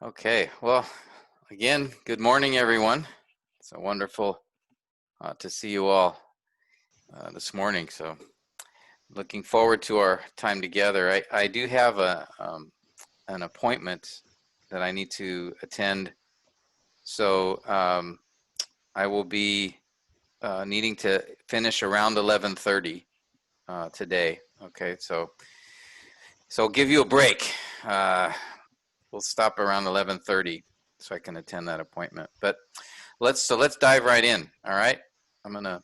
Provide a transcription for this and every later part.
Okay, well, again, good morning, everyone. It's a wonderful to see you all this morning. So, looking forward to our time together. I do have an appointment that I need to attend, so I will be needing to finish around 11:30 today. Okay, so I'll give you a break. We'll stop around 11:30 so I can attend that appointment. But let's dive right in. All right, I'm gonna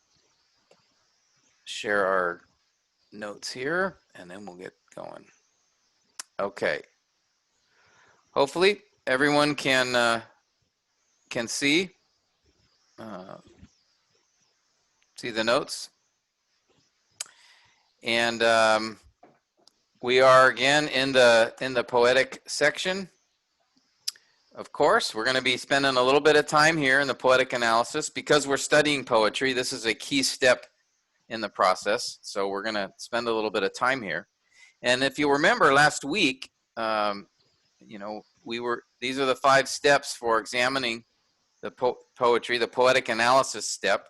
share our notes here, and then we'll get going. Okay. Hopefully, everyone can see see the notes, and we are again in the poetic section. Of course, we're going to be spending a little bit of time here in the poetic analysis because we're studying poetry. This is a key step in the process, so we're going to spend a little bit of time here. And if you remember last week, you know, these are the 5 steps for examining the poetry, the poetic analysis step.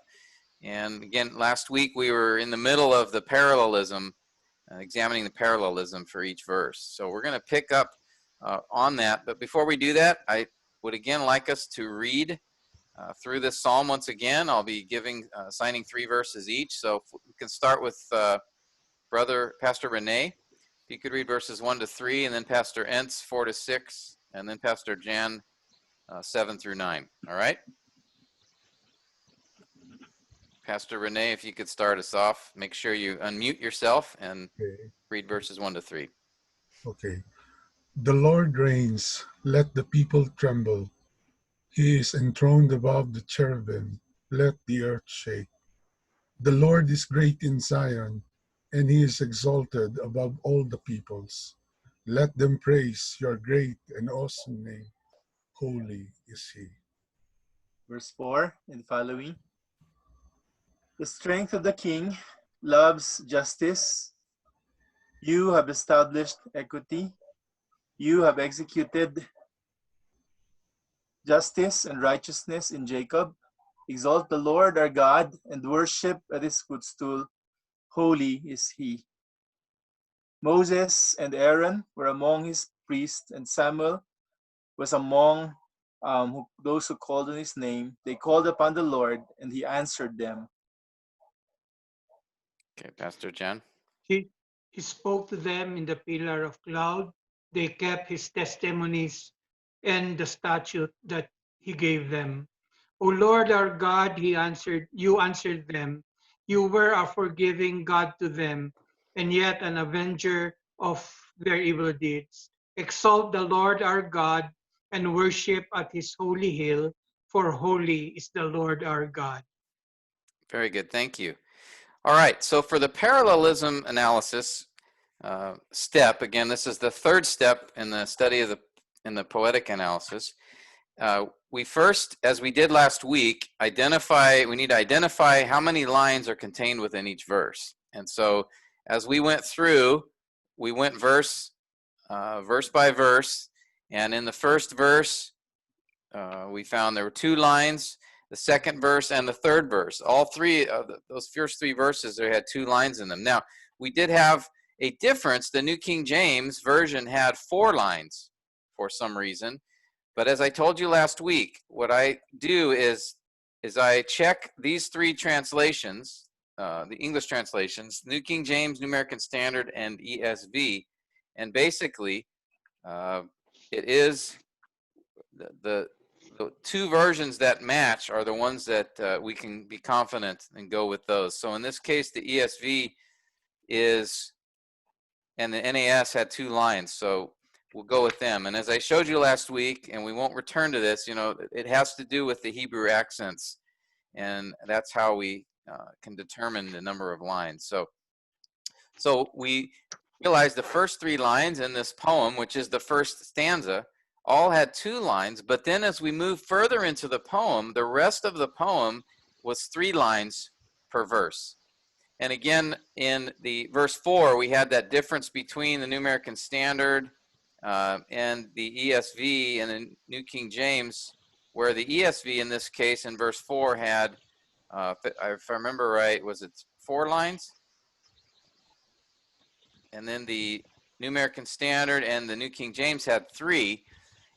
And again, last week we were in the middle of the parallelism, examining the parallelism for each verse. So we're going to pick up on that. But before we do that, I would again like us to read through this psalm once again. I'll be assigning 3 verses each. So we can start with Pastor Renee. If you could read verses 1 to 3, and then Pastor Entz 4 to 6, and then Pastor Jan 7 through 9. All right? Pastor Renee, if you could start us off, make sure you unmute yourself and read verses 1 to 3. Okay. The Lord reigns, let the people tremble. He is enthroned above the cherubim, let the earth shake. The Lord is great in Zion, and he is exalted above all the peoples. Let them praise your great and awesome name. Holy is he. Verse 4 and following. The strength of the king loves justice. You have established equity. You have executed justice and righteousness in Jacob. Exalt the Lord our God and worship at his footstool. Holy is he. Moses and Aaron were among his priests, and Samuel was among those who called on his name. They called upon the Lord, and he answered them. Okay, Pastor Jan. He spoke to them in the pillar of cloud. They kept his testimonies and the statute that he gave them. O Lord our God, you answered them. You were a forgiving God to them, and yet an avenger of their evil deeds. Exalt the Lord our God and worship at his holy hill, for holy is the Lord our God. Very good, thank you. All right, so for the parallelism analysis step, again, this is the 3rd step in the study of the poetic analysis. We first, as we did last week, we need to identify how many lines are contained within each verse. And so as we went through, we went verse by verse, and in the first verse, we found there were 2 lines, the second verse and the 3rd verse. All 3 of those first 3 verses, they had 2 lines in them. Now, we did have a difference. The New King James Version had 4 lines for some reason. But as I told you last week, what I do is I check these 3 translations, the English translations, New King James, New American Standard, and ESV. And basically, it is the 2 versions that match are the ones that we can be confident and go with those. So in this case, the ESV and the NAS had 2 lines. So we'll go with them. And as I showed you last week, and we won't return to this, you know, it has to do with the Hebrew accents. And that's how we can determine the number of lines. So we realized the first 3 lines in this poem, which is the first stanza, all had 2 lines. But then as we move further into the poem, the rest of the poem was 3 lines per verse. And again, in the verse 4, we had that difference between the New American Standard and the ESV and the New King James, where the ESV in this case in verse 4 had, if I remember right, was it 4 lines? And then the New American Standard and the New King James had 3.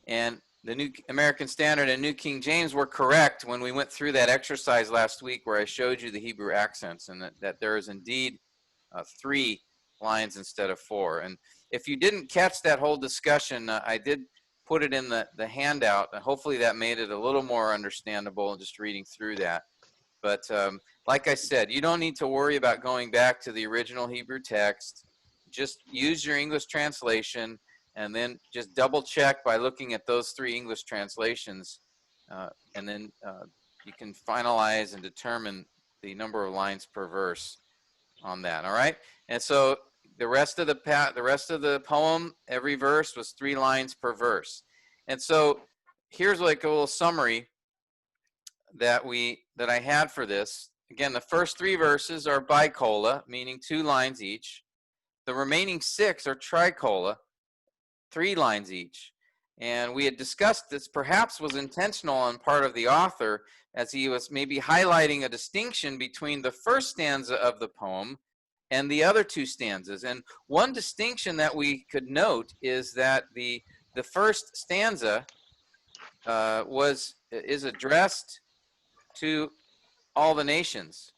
And the New American Standard and New King James were correct when we went through that exercise last week where I showed you the Hebrew accents, and that there is indeed 3 lines instead of 4. And if you didn't catch that whole discussion, I did put it in the handout, and hopefully that made it a little more understandable just reading through that. But like I said, you don't need to worry about going back to the original Hebrew text. Just use your English translation, and then just double check by looking at those 3 English translations, and then you can finalize and determine the number of lines per verse on that. All right, and so the rest of the poem, every verse was 3 lines per verse. And so here's like a little summary that I had for this. Again, the first 3 verses are bicola, meaning 2 lines each. The remaining 6 are tricola, 3 lines each. And we had discussed this perhaps was intentional on part of the author, as he was maybe highlighting a distinction between the first stanza of the poem and the other 2 stanzas. And one distinction that we could note is that the first stanza is addressed to all the nations.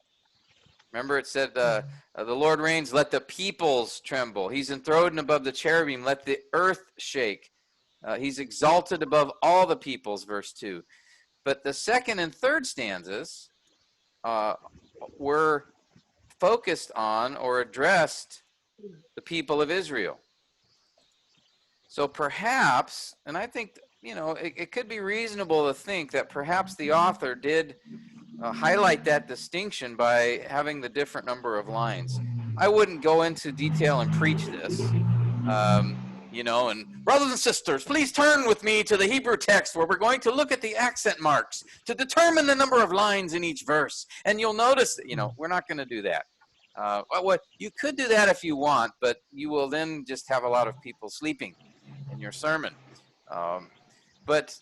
Remember, it said, the Lord reigns, let the peoples tremble. He's enthroned above the cherubim, let the earth shake. He's exalted above all the peoples, verse 2. But the second and third stanzas were focused on or addressed the people of Israel. So perhaps, and I think, it could be reasonable to think that perhaps the author did highlight that distinction by having the different number of lines. I wouldn't go into detail and preach this, and brothers and sisters, please turn with me to the Hebrew text where we're going to look at the accent marks to determine the number of lines in each verse. And you'll notice that, we're not going to do that. Well, you could do that if you want, but you will then just have a lot of people sleeping in your sermon. But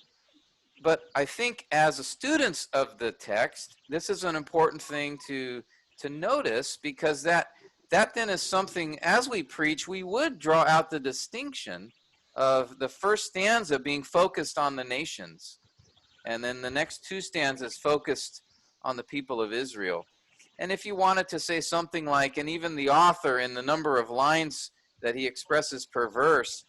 I think as a students of the text, this is an important thing to notice, because that then is something, as we preach, we would draw out the distinction of the first stanza being focused on the nations, and then the next 2 stanzas focused on the people of Israel. And if you wanted to say something like, and even the author in the number of lines that he expresses per verse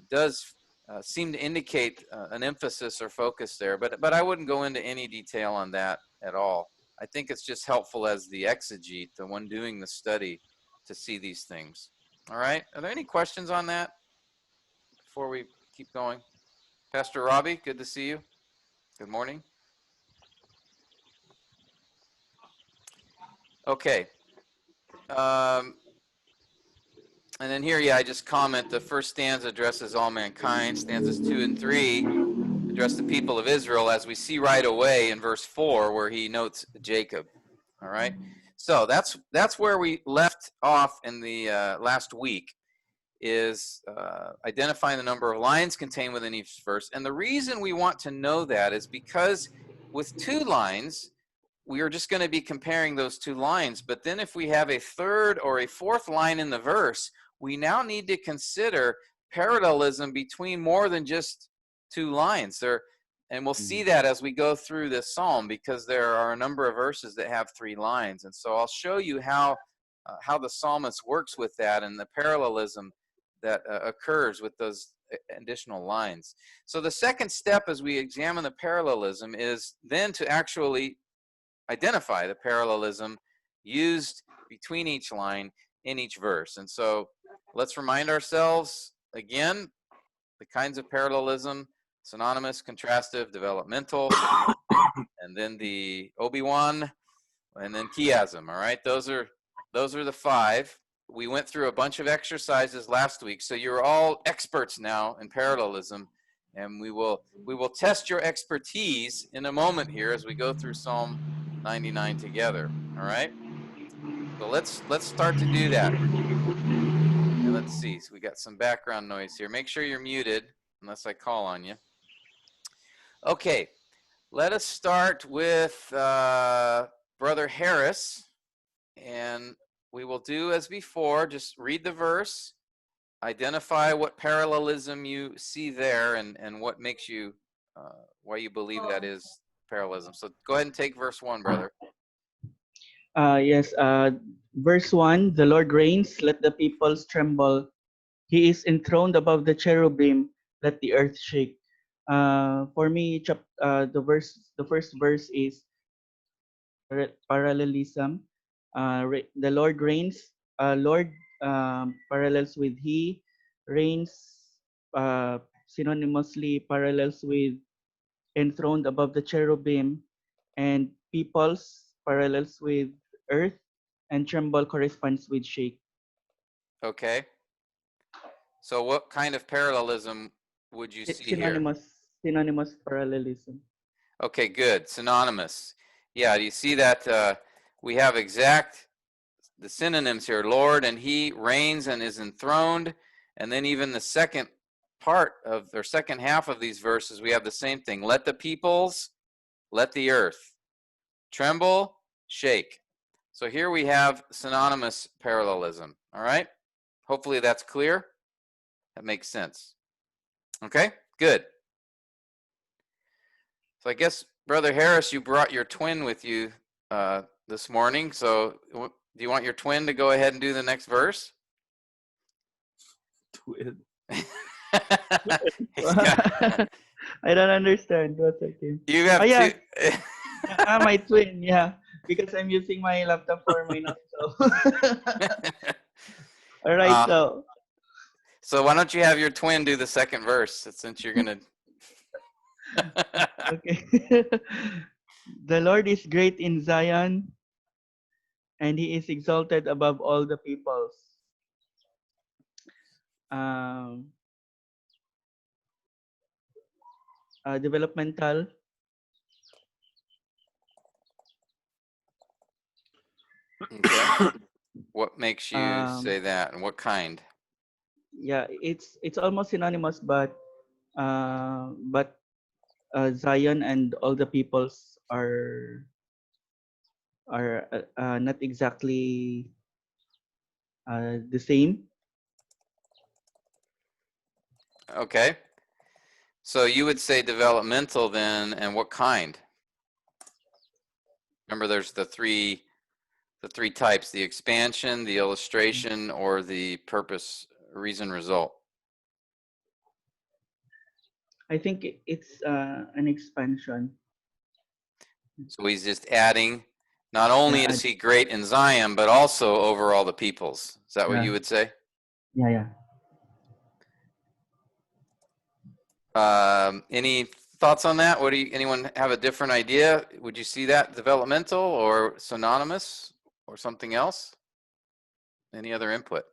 does seem to indicate an emphasis or focus there, but I wouldn't go into any detail on that at all. I think it's just helpful as the exegete, the one doing the study, to see these things. All right, are there any questions on that before we keep going? Pastor Robbie, good to see you. Good morning. Okay. And then here, I just comment the first stanza addresses all mankind. Stanzas 2 and 3 address the people of Israel, as we see right away in verse 4, where he notes Jacob. All right. So that's where we left off in the last week, is identifying the number of lines contained within each verse. And the reason we want to know that is because with 2 lines, we are just going to be comparing those 2 lines. But then if we have a 3rd or a 4th line in the verse, we now need to consider parallelism between more than just 2 lines. And we'll see that as we go through this psalm, because there are a number of verses that have 3 lines. And so I'll show you how the psalmist works with that and the parallelism that occurs with those additional lines. So the second step as we examine the parallelism is then to actually identify the parallelism used between each line in each verse. And so let's remind ourselves again the kinds of parallelism: synonymous, contrastive, developmental, and then the Obi-Wan, and then chiasm. All right, those are the 5. We went through a bunch of exercises last week, so you're all experts now in parallelism, and we will test your expertise in a moment here as we go through Psalm 99 together. All right, so let's start to do that. And And let's see, so we got some background noise here. Make sure you're muted unless I call on you. Okay, let us start with Brother Harris, and we will do as before, just read the verse, identify what parallelism you see there, and what makes you, why you believe that is parallelism. So go ahead and take verse 1, brother. Yes, verse 1, the Lord reigns, let the peoples tremble. He is enthroned above the cherubim, let the earth shake. For me, the first verse is parallelism. The Lord reigns. Lord parallels with He. Reigns synonymously parallels with enthroned above the cherubim, and peoples parallels with earth, and tremble corresponds with shake. Okay. So what kind of parallelism would you It's see here? synonymous parallelism. Okay, good. Synonymous. Yeah, do you see that we have the synonyms here, Lord, and He reigns and is enthroned. And then even the second half of these verses, we have the same thing. Let the peoples, let the earth tremble, shake. So here we have synonymous parallelism. All right. Hopefully that's clear. That makes sense. Okay, good. So I guess, Brother Harris, you brought your twin with you this morning. So do you want your twin to go ahead and do the next verse? Twin. I don't understand what's okay. You have yeah. two. My twin, yeah. Because I'm using my laptop for my notes. So. All right, So why don't you have your twin do the second verse since you're gonna. Okay. The Lord is great in Zion, and He is exalted above all the peoples. Developmental. Okay. What makes you say that, and what kind? Yeah, it's almost synonymous, but Zion and all the peoples are not exactly the same. Okay. So you would say developmental then, and what kind? Remember, there's the three types: the expansion, the illustration, or the purpose, reason, result. I think it's an expansion. So he's just adding. Not only is he great in Zion, but also over all the peoples. Is that what you would say? Yeah. Any thoughts on that? Anyone have a different idea? Would you see that developmental or synonymous or something else? Any other input?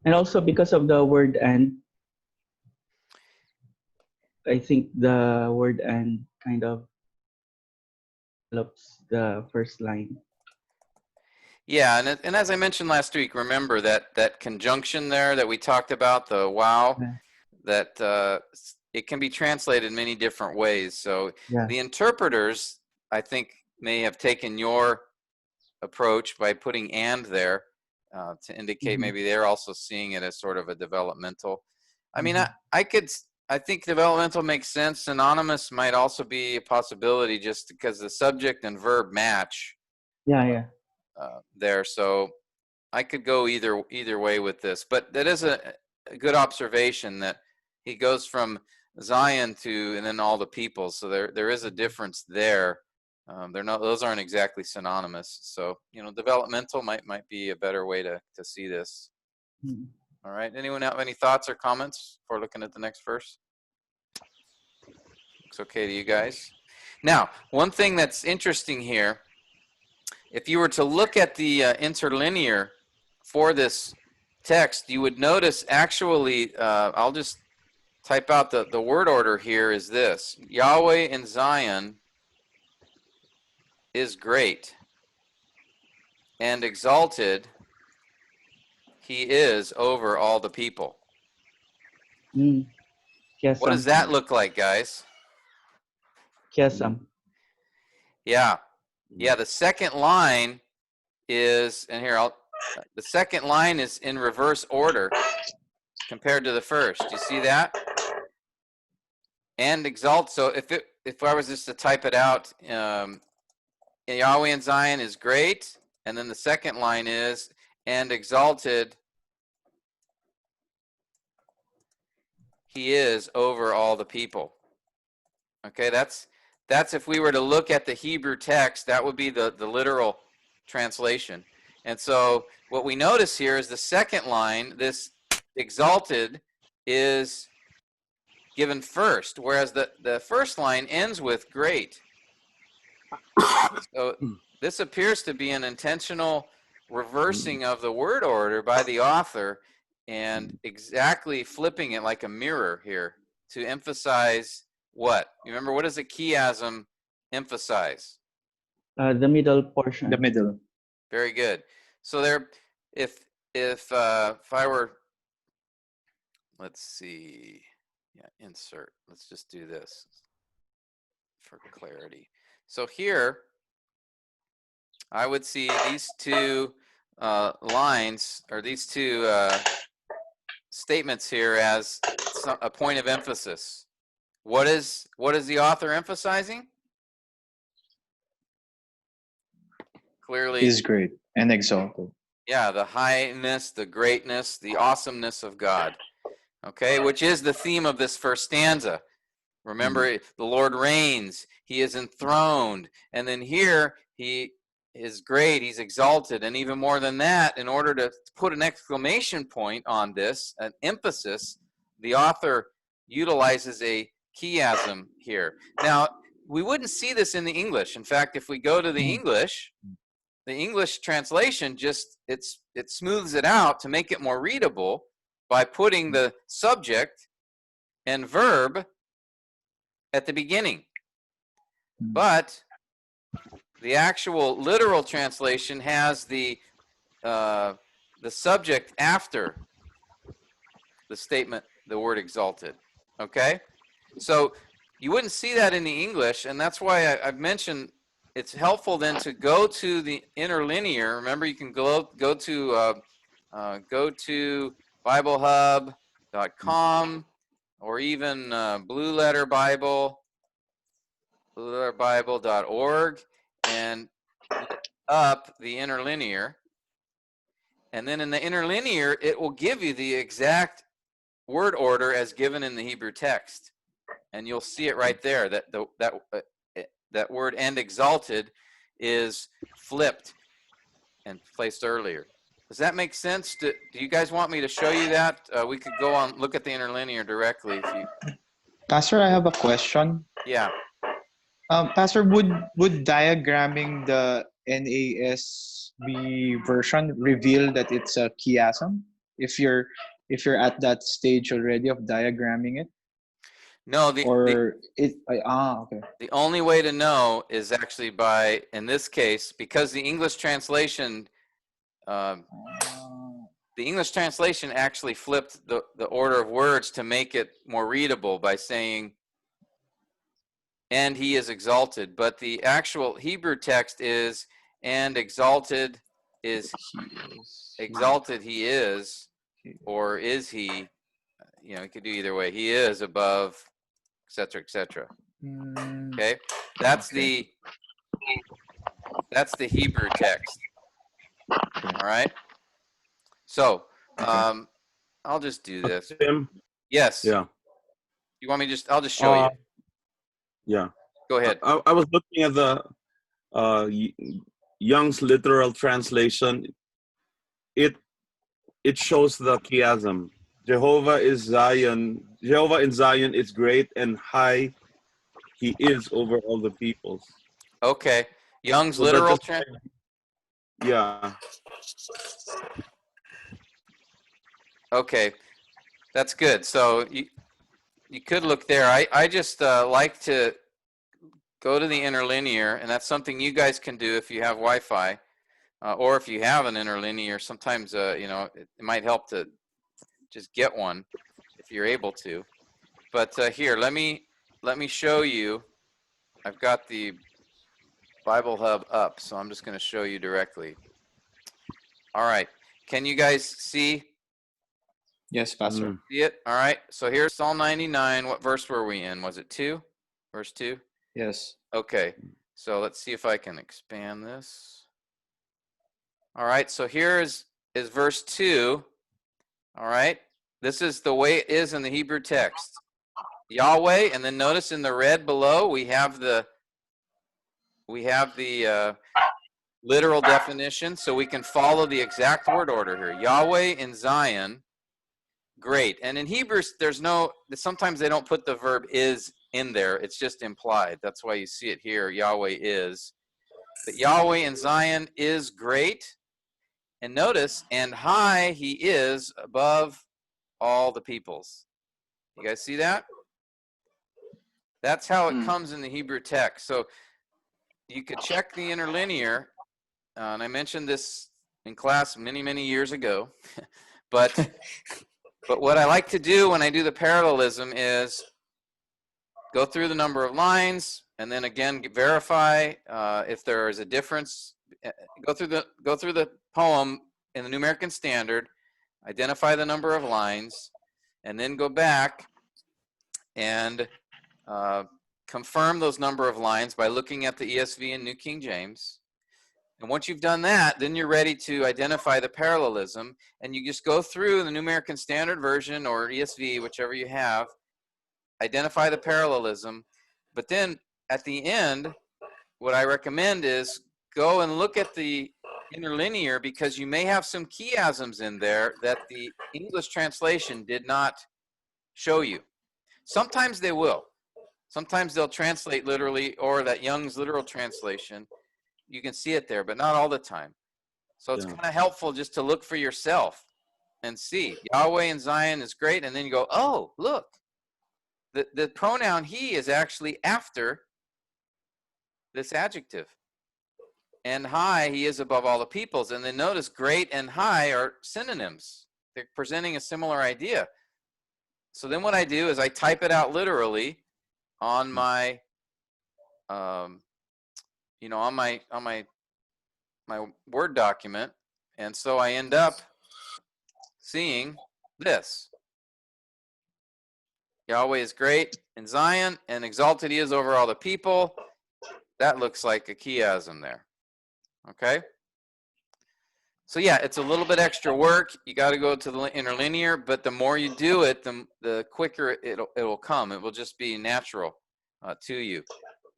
And also because of the word "and," I think the word "and" kind of develops the first line. Yeah, and as I mentioned last week, remember that conjunction there that we talked about, the wow, that it can be translated many different ways. So the interpreters, I think, may have taken your approach by putting "and" there to indicate maybe they're also seeing it as sort of a developmental. I mean, I think developmental makes sense. Synonymous might also be a possibility just because the subject and verb match. Yeah. There, so I could go either way with this, but that is a good observation that he goes from Zion to and then all the people. So there is a difference there. Those aren't exactly synonymous. So developmental might be a better way to see this. All right. Anyone have any thoughts or comments before looking at the next verse? Looks okay to you guys. Now, one thing that's interesting here. If you were to look at the interlinear for this text, you would notice actually, I'll just type out the word order here is this: Yahweh in Zion is great and exalted he is over all the people. What does Kiasam. that look like, guys? Kiasam. Yeah. Yeah, the second line is, and here, the second line is in reverse order compared to the first. You see that? And exalt. So if I was just to type it out, Yahweh in Zion is great, and then the second line is, and exalted he is over all the people. Okay, that's if we were to look at the Hebrew text, that would be the literal translation. And so what we notice here is the second line, this exalted, is given first, whereas the first line ends with great. So this appears to be an intentional reversing of the word order by the author and exactly flipping it like a mirror here to emphasize what? You remember, what does a chiasm emphasize? The middle portion. The middle. Very good. So there, if I were, let's see, yeah, insert. Let's just do this for clarity. So here, I would see these two lines, or these two statements here as a point of emphasis. What is the author emphasizing? Clearly, Is great and exalted. yeah, the highness, the greatness, the awesomeness of God. Okay, which is the theme of this first stanza. Remember, the Lord reigns, he is enthroned, and then here he is great, he's exalted, and even more than that, in order to put an exclamation point on this, an emphasis, the author utilizes a chiasm here. Now, we wouldn't see this in the English. In fact, if we go to the English translation just it smooths it out to make it more readable by putting the subject and verb at the beginning. But the actual literal translation has the subject after the statement, the word exalted. Okay? So you wouldn't see that in the English, and that's why I've mentioned it's helpful then to go to the interlinear. Remember, you can go to BibleHub.com or even blueletterbible.org, and look up the interlinear. And then in the interlinear, it will give you the exact word order as given in the Hebrew text. And you'll see it right there, that word "and exalted" is flipped and placed earlier. Does that make sense? Do you guys want me to show you that? We could go on, look at the interlinear directly if you. Pastor, I have a question. Yeah. Pastor, would diagramming the NASB version reveal that it's a chiasm if you're at that stage already of diagramming it? No, okay. The only way to know is actually by, in this case, because the English translation actually flipped the order of words to make it more readable by saying, and he is exalted. But the actual Hebrew text is, and exalted is, exalted he is, or is he, you could do either way. He is above, etc., etc. Okay, that's the Hebrew text. All right. So I'll just do this. Tim? Yes. Yeah. You want me to I'll just show you. Yeah. Go ahead. I was looking at the Young's literal translation. It shows the chiasm. Jehovah in Zion is great and high. He is over all the peoples. Okay. Young's So literal yeah. Okay. That's good. So you could look there. I just like to go to the interlinear, and that's something you guys can do if you have Wi-Fi. or if you have an interlinear, sometimes you know, it might help to just get one if you're able to. But here, let me show you. I've got the Bible Hub up, so I'm just going to show you directly. All right, can you guys see? Yes, Pastor. See it? All right, so here's Psalm 99. What verse were we in? Was it 2? Verse 2? Yes. Okay, so let's see if I can expand this. All right, so here is verse 2. All right, this is the way it is in the Hebrew text. Yahweh, and then notice in the red below we have the literal definition, so we can follow the exact word order here. Yahweh in Zion, great. And in Hebrew, sometimes they don't put the verb is in there. It's just implied. That's why you see it here, Yahweh is. But Yahweh in Zion is great. And notice, and high he is above all the peoples. You guys see that? That's how it comes in the Hebrew text. So you could check the interlinear, and I mentioned this in class many, many years ago. but what I like to do when I do the parallelism is go through the number of lines, and then again verify if there is a difference. Go through the poem in the New American Standard, identify the number of lines, and then go back and confirm those number of lines by looking at the ESV and New King James. And once you've done that, then you're ready to identify the parallelism, and you just go through the New American Standard Version or ESV, whichever you have, identify the parallelism. But then at the end, what I recommend is go and look at the interlinear, because you may have some chiasms in there that the English translation did not show you. Sometimes they will. Sometimes they'll translate literally, or that Young's literal translation, you can see it there, but not all the time. So it's kind of helpful just to look for yourself and see. Yahweh in Zion is great, and then you go, oh, look. The pronoun he is actually after this adjective. And high, he is above all the peoples. And then notice great and high are synonyms. They're presenting a similar idea. So then what I do is I type it out literally on my, on my Word document. And so I end up seeing this. Yahweh is great in Zion, and exalted he is over all the people. That looks like a chiasm there. Okay? So yeah, it's a little bit extra work. You got to go to the interlinear, but the more you do it, the quicker it'll come. It will just be natural to you,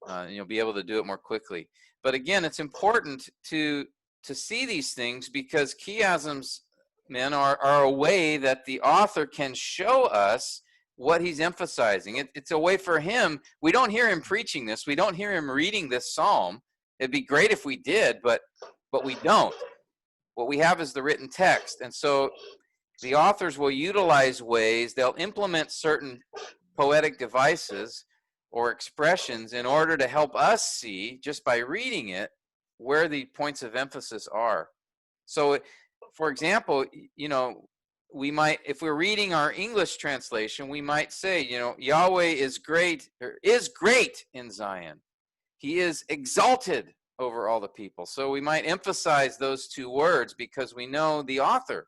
and you'll be able to do it more quickly. But again, it's important to see these things, because chiasms, men, are a way that the author can show us what he's emphasizing. It's a way for him. We don't hear him preaching this. We don't hear him reading this psalm. It'd be great if we did, but we don't. What we have is the written text. And so the authors will utilize ways, they'll implement certain poetic devices or expressions in order to help us see, just by reading it, where the points of emphasis are. So, for example, we might, if we're reading our English translation, we might say, Yahweh is great in Zion. He is exalted over all the people. So we might emphasize those two words because we know the author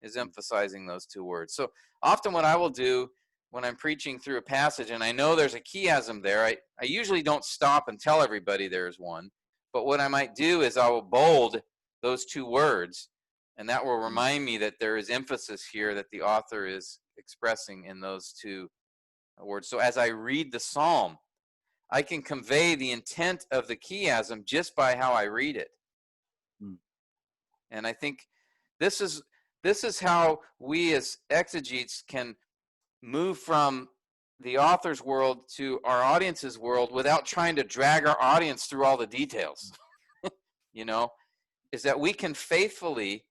is emphasizing those two words. So often what I will do when I'm preaching through a passage, and I know there's a chiasm there, I usually don't stop and tell everybody there's one. But what I might do is I will bold those two words, and that will remind me that there is emphasis here that the author is expressing in those two words. So as I read the psalm, I can convey the intent of the chiasm just by how I read it. And I think this is how we as exegetes can move from the author's world to our audience's world without trying to drag our audience through all the details. Is that we can faithfully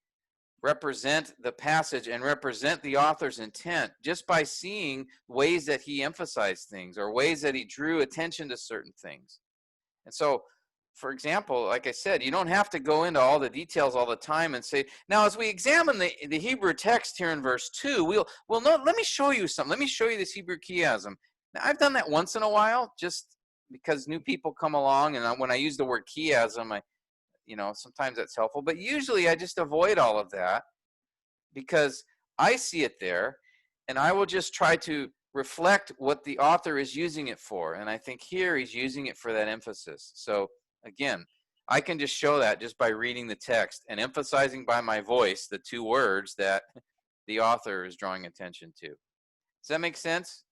represent the passage and represent the author's intent just by seeing ways that he emphasized things or ways that he drew attention to certain things. And so for example, like I said, you don't have to go into all the details all the time and say, now as we examine the Hebrew text here in verse 2, well, no, let me show you something. Let me show you this Hebrew chiasm. Now, I've done that once in a while, just because new people come along, and when I use the word chiasm, sometimes that's helpful, but usually I just avoid all of that because I see it there, and I will just try to reflect what the author is using it for. And I think here he's using it for that emphasis. So again, I can just show that just by reading the text and emphasizing by my voice the two words that the author is drawing attention to. Does that make sense?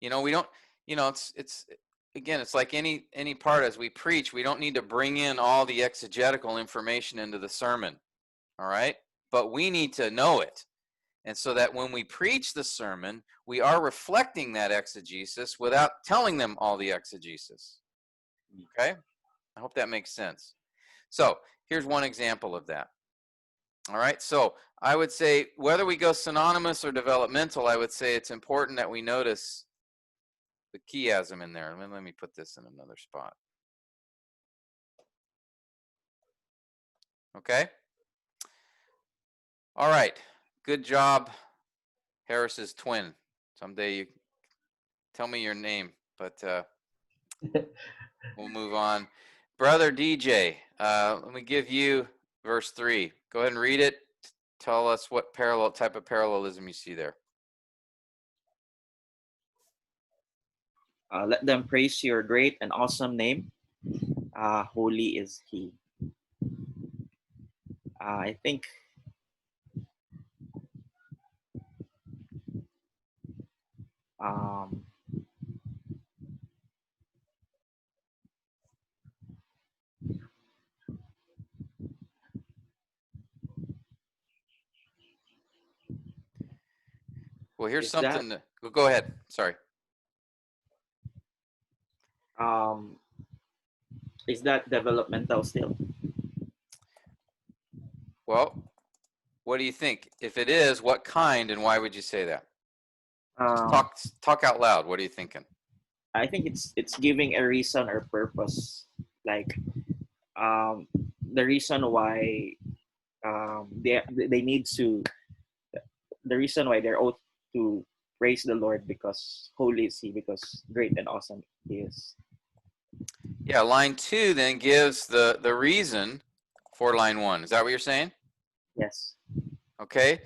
We don't, it's again, it's like any part as we preach, we don't need to bring in all the exegetical information into the sermon, all right? But we need to know it. And so that when we preach the sermon, we are reflecting that exegesis without telling them all the exegesis. Okay? I hope that makes sense. So here's one example of that. All right, so I would say whether we go synonymous or developmental, I would say it's important that we notice the chiasm in there. Let me put this in another spot. Okay? All right, good job, Harris's twin. Someday you tell me your name, but we'll move on. Brother DJ, let me give you verse 3. Go ahead and read it. Tell us what type of parallelism you see there. Let them praise your great and awesome name. Holy is he. I think Well, here's is something. that Go ahead. Sorry. is that developmental still? Well, what do you think? If it is, what kind and why would you say that? Just talk out loud. What are you thinking? I think it's giving a reason or purpose, like the reason why they need to, the reason why they're ought to praise the Lord because holy is he, because great and awesome he is. Yeah, line 2 then gives the reason for line 1. Is that what you're saying? Yes. Okay.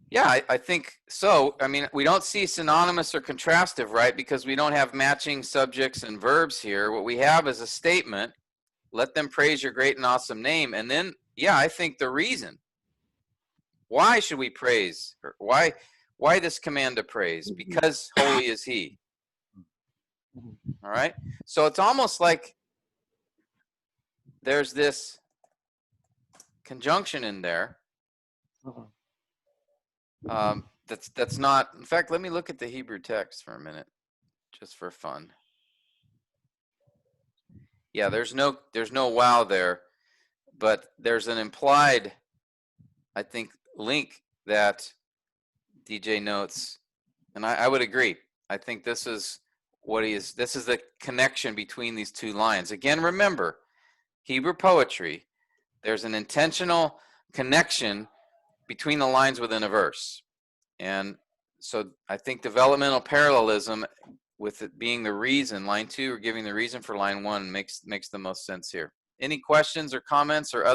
Yeah, I think so. I mean, we don't see synonymous or contrastive, right? Because we don't have matching subjects and verbs here. What we have is a statement, let them praise your great and awesome name. And then, yeah, I think the reason. Why should we praise? Or why this command to praise? Because holy is he. All right? So it's almost like there's this conjunction in there. That's not, in fact, let me look at the Hebrew text for a minute, just for fun. Yeah, there's no wow there, but there's an implied, I think, link that DJ notes, and I would agree. I think this is this is the connection between these two lines. Again, remember, Hebrew poetry, there's an intentional connection between the lines within a verse. And so I think developmental parallelism, with it being the reason, line 2 or giving the reason for line 1 makes the most sense here. Any questions or comments or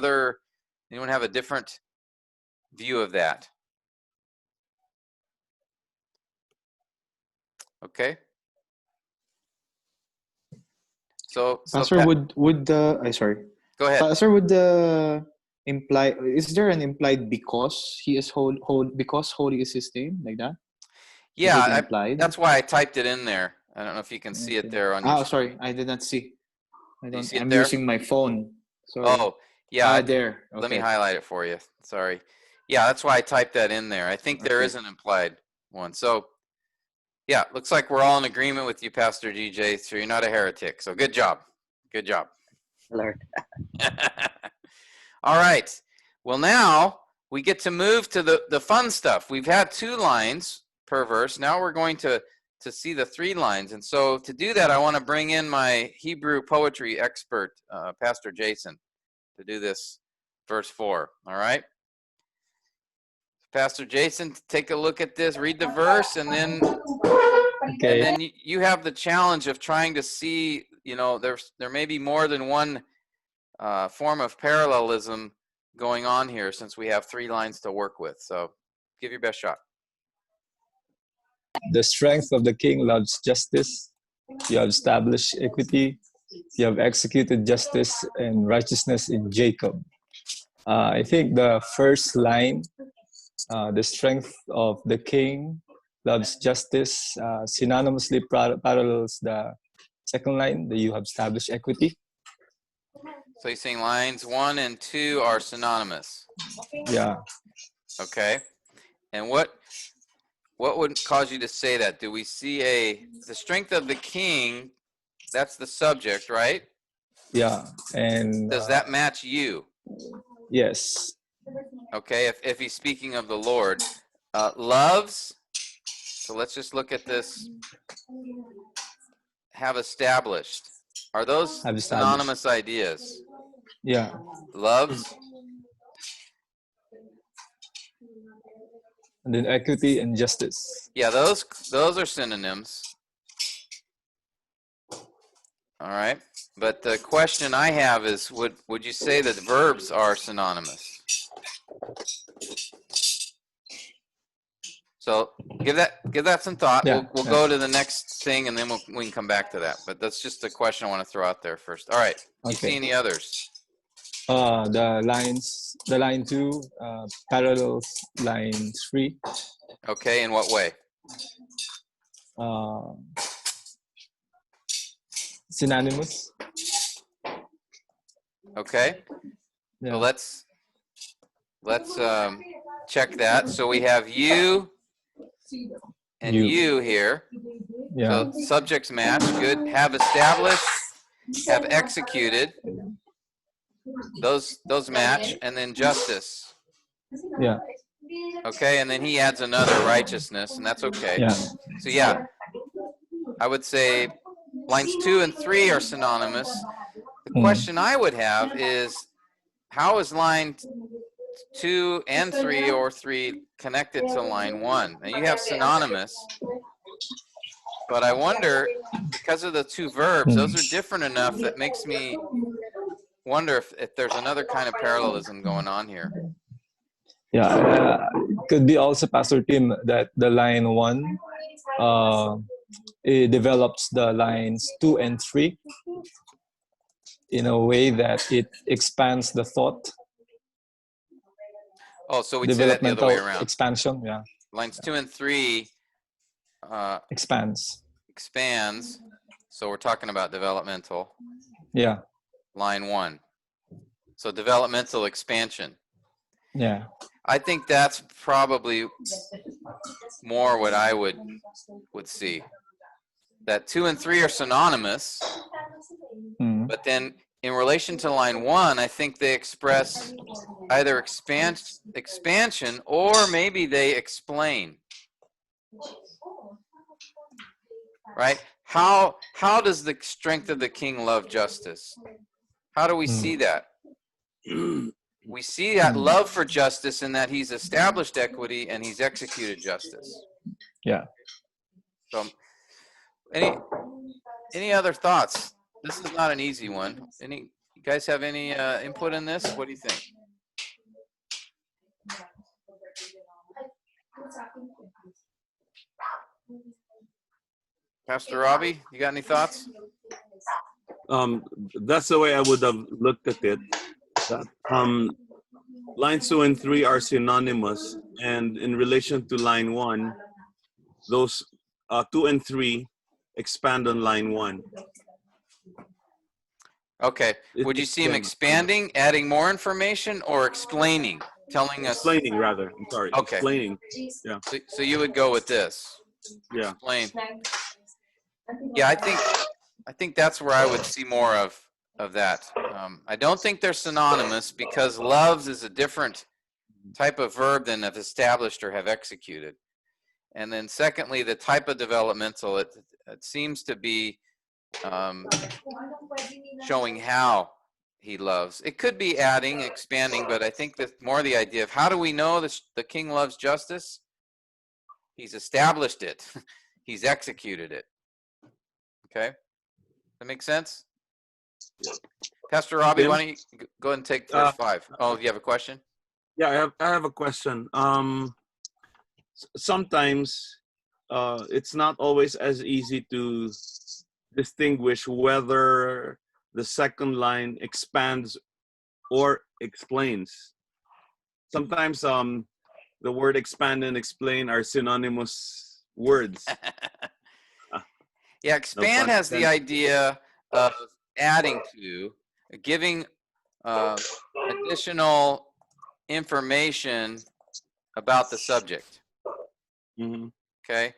anyone have a different view of that? Okay. So Pastor, would the sorry. Go ahead. Pastor, would the imply, is there an implied because he is because holy is his name, like that? Yeah, implied? that's why I typed it in there. I don't know if you can see it there on your. Sorry, I did not see. You see it I'm there? using my phone. Sorry. Oh, yeah. There. Okay. Let me highlight it for you. Sorry. Yeah, that's why I typed that in there. I think there is an implied one. So, yeah, looks like we're all in agreement with you, Pastor DJ. So you're not a heretic. So good job. Good job. Lord. All right. Well, now we get to move to the fun stuff. We've had 2 lines per verse. Now we're going to to see the 3 lines. And so to do that, I want to bring in my Hebrew poetry expert, Pastor Jason, to do this verse 4. All right? Pastor Jason, take a look at this, read the verse, and then you have the challenge of trying to see, you know, there may be more than one form of parallelism going on here, since we have 3 lines to work with. So give your best shot. The strength of the king loves justice. You have established equity. You have executed justice and righteousness in Jacob. I think the first line, the strength of the king loves justice, synonymously parallels the second line, that you have established equity. So you're saying lines 1 and 2 are synonymous. Yeah. Okay. And what would cause you to say that? Do we see the strength of the king? That's the subject, right? Yeah. And does that match you? Yes. Okay. If he's speaking of the Lord, loves. So let's just look at this. Have established. Are those synonymous ideas? Yeah. Loves. And then equity and justice. Yeah, those are synonyms. All right. But the question I have is, would you say that verbs are synonymous? So give that some thought. Yeah, We'll go to the next thing, and then we can come back to that. But that's just a question I want to throw out there first. All right. Do you see any others? The line 2 parallels line 3. Okay. In what way? Synonymous. Okay. Yeah. So let's check that. So we have you and you here. Yeah. So subjects match. Good. Have established. Have executed. Those match. And then justice. Yeah. Okay. And then he adds another, righteousness, and that's okay. Yeah. So yeah, I would say lines 2 and 3 are synonymous. The question I would have is, how is line 2 and 3 or 3 connected to line 1? Now you have synonymous, but I wonder, because of the 2 verbs, those are different enough that makes me wonder if there's another kind of parallelism going on here. Yeah. Could be also, Pastor Tim, that the line 1 it develops the lines 2 and 3 in a way that it expands the thought. Oh, so we'd say that the other way around. Expansion, yeah. Lines 2 and 3 expands. So we're talking about developmental. Yeah. Line 1. So developmental expansion. Yeah. I think that's probably more what I would see. That 2 and 3 are synonymous, but then in relation to line 1, I think they express either expansion or maybe they explain. Right? How does the strength of the king love justice? How do we see that? We see that love for justice in that he's established equity and he's executed justice. Yeah. So, any other thoughts? This is not an easy one. You guys have any input in this? What do you think? Pastor Robbie, you got any thoughts? That's the way I would have looked at it. That lines 2 and 3 are synonymous, and in relation to line 1, those 2 and 3 expand on line 1. Okay. Would you see him expanding, adding more information, or explaining, telling us? Explaining, rather. I'm sorry. Okay. Explaining. Yeah. So you would go with this. Yeah. Explain. Yeah, I think that's where I would see more of that. I don't think they're synonymous, because loves is a different type of verb than have established or have executed. And then secondly, the type of developmental, it seems to be showing how he loves. It could be adding, expanding, but I think that's more the idea of how do we know the king loves justice? He's established it. He's executed it. Okay? That make sense? Pastor Robbie, Tim? why don't you go ahead and take verse 5? Oh, you have a question? Yeah, I have a question. Sometimes it's not always as easy to distinguish whether the second line expands or explains. Sometimes the word expand and explain are synonymous words. Yeah, No expand pun has the intended. idea of adding to, giving additional information about the subject. Mm-hmm. Okay,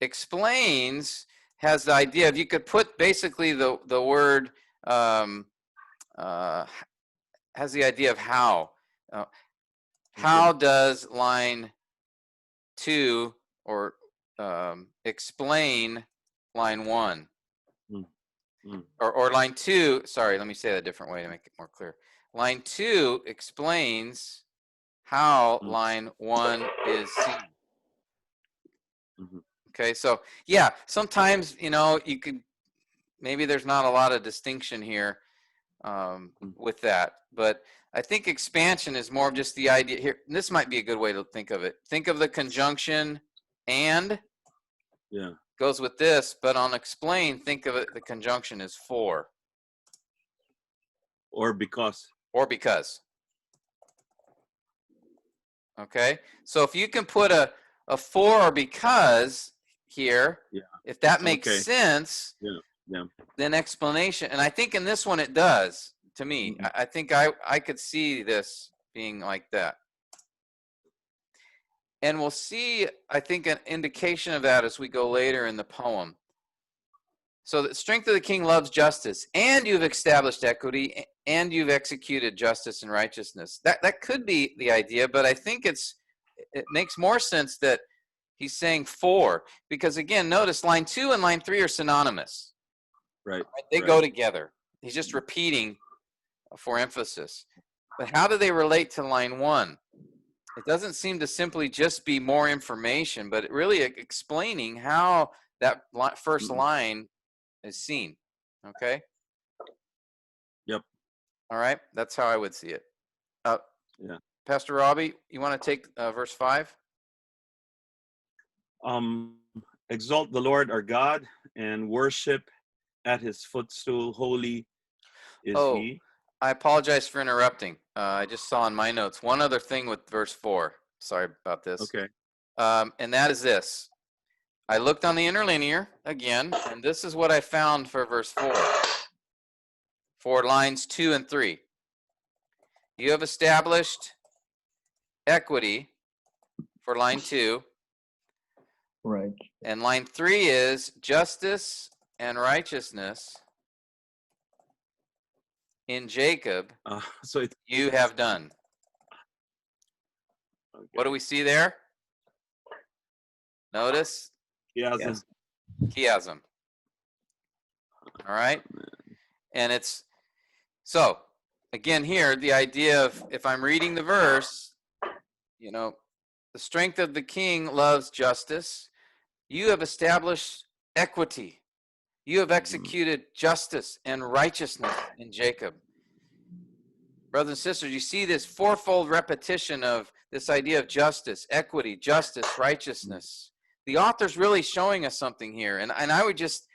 explains has the idea of, you could put basically the word has the idea of how. How does line 2 or explain line 1? Or line 2, sorry, let me say that a different way to make it more clear. Line 2 explains how line 1 is seen. Okay, so yeah, sometimes, you know, you could, maybe there's not a lot of distinction here with that, but I think expansion is more of just the idea here. And this might be a good way to think of it. Think of the conjunction and goes with this, but on explain, think of it, the conjunction is for. Or because. Or because. Okay, so if you can put a for or because here, if that makes sense, then explanation, and I think in this one it does to me. I think I could see this being like that. And we'll see, I think, an indication of that as we go later in the poem. So the strength of the king loves justice, and you've established equity, and you've executed justice and righteousness. That could be the idea, but I think it makes more sense that he's saying for, because again, notice line 2 and line 3 are synonymous. Right. They go together. He's just repeating for emphasis. But how do they relate to line 1? It doesn't seem to simply just be more information, but really explaining how that first line is seen. Okay? Yep. All right? That's how I would see it. Pastor Robbie, you want to take verse 5? Exalt the Lord our God and worship at his footstool. Holy is he. I apologize for interrupting. I just saw in my notes one other thing with verse 4. Sorry about this. Okay. And that is this. I looked on the interlinear again, and this is what I found for verse 4. For lines 2 and 3. You have established equity for line 2. Right. And line 3 is justice and righteousness in Jacob, so you have done. Okay. What do we see there? Notice? Chiasm. Chiasm. All right? And it's, so, again here, the idea of, if I'm reading the verse, you know, the strength of the king loves justice. You have established equity. You have executed justice and righteousness in Jacob. Brothers and sisters, you see this fourfold repetition of this idea of justice, equity, justice, righteousness. The author's really showing us something here. And I would just,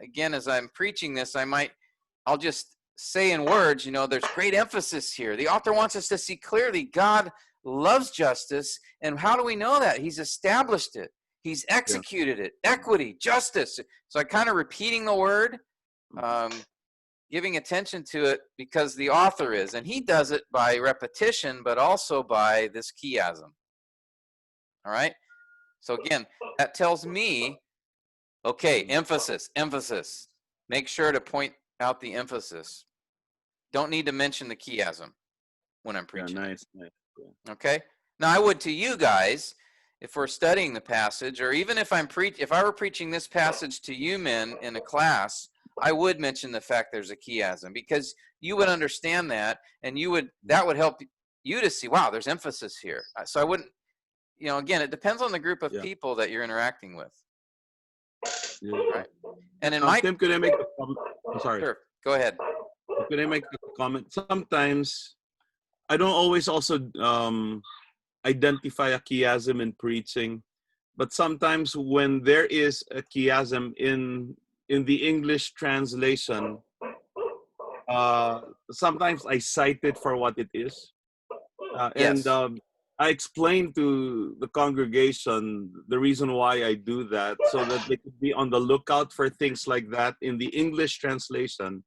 again, as I'm preaching this, I'll just say in words, you know, there's great emphasis here. The author wants us to see clearly God loves justice. And how do we know that? He's established it. He's executed it. Equity, justice. So I kind of repeating the word, giving attention to it because the author is. And he does it by repetition, but also by this chiasm. All right? So again, that tells me, okay, emphasis, emphasis. Make sure to point out the emphasis. Don't need to mention the chiasm when I'm preaching. Nice. Okay? Now I would to you guys, if we're studying the passage, or even if I were preaching this passage to you men in a class, I would mention the fact there's a chiasm, because you would understand that, and that would help you to see, wow, there's emphasis here. So I wouldn't, again, it depends on the group of people that you're interacting with. Yeah. Right? And in Tim, could I make a comment? I'm sorry. Sure, go ahead. Could I make a comment? Sometimes I don't always also identify a chiasm in preaching, but sometimes when there is a chiasm in the English translation, sometimes I cite it for what it is. Yes. And I explain to the congregation the reason why I do that, so that they could be on the lookout for things like that in the English translation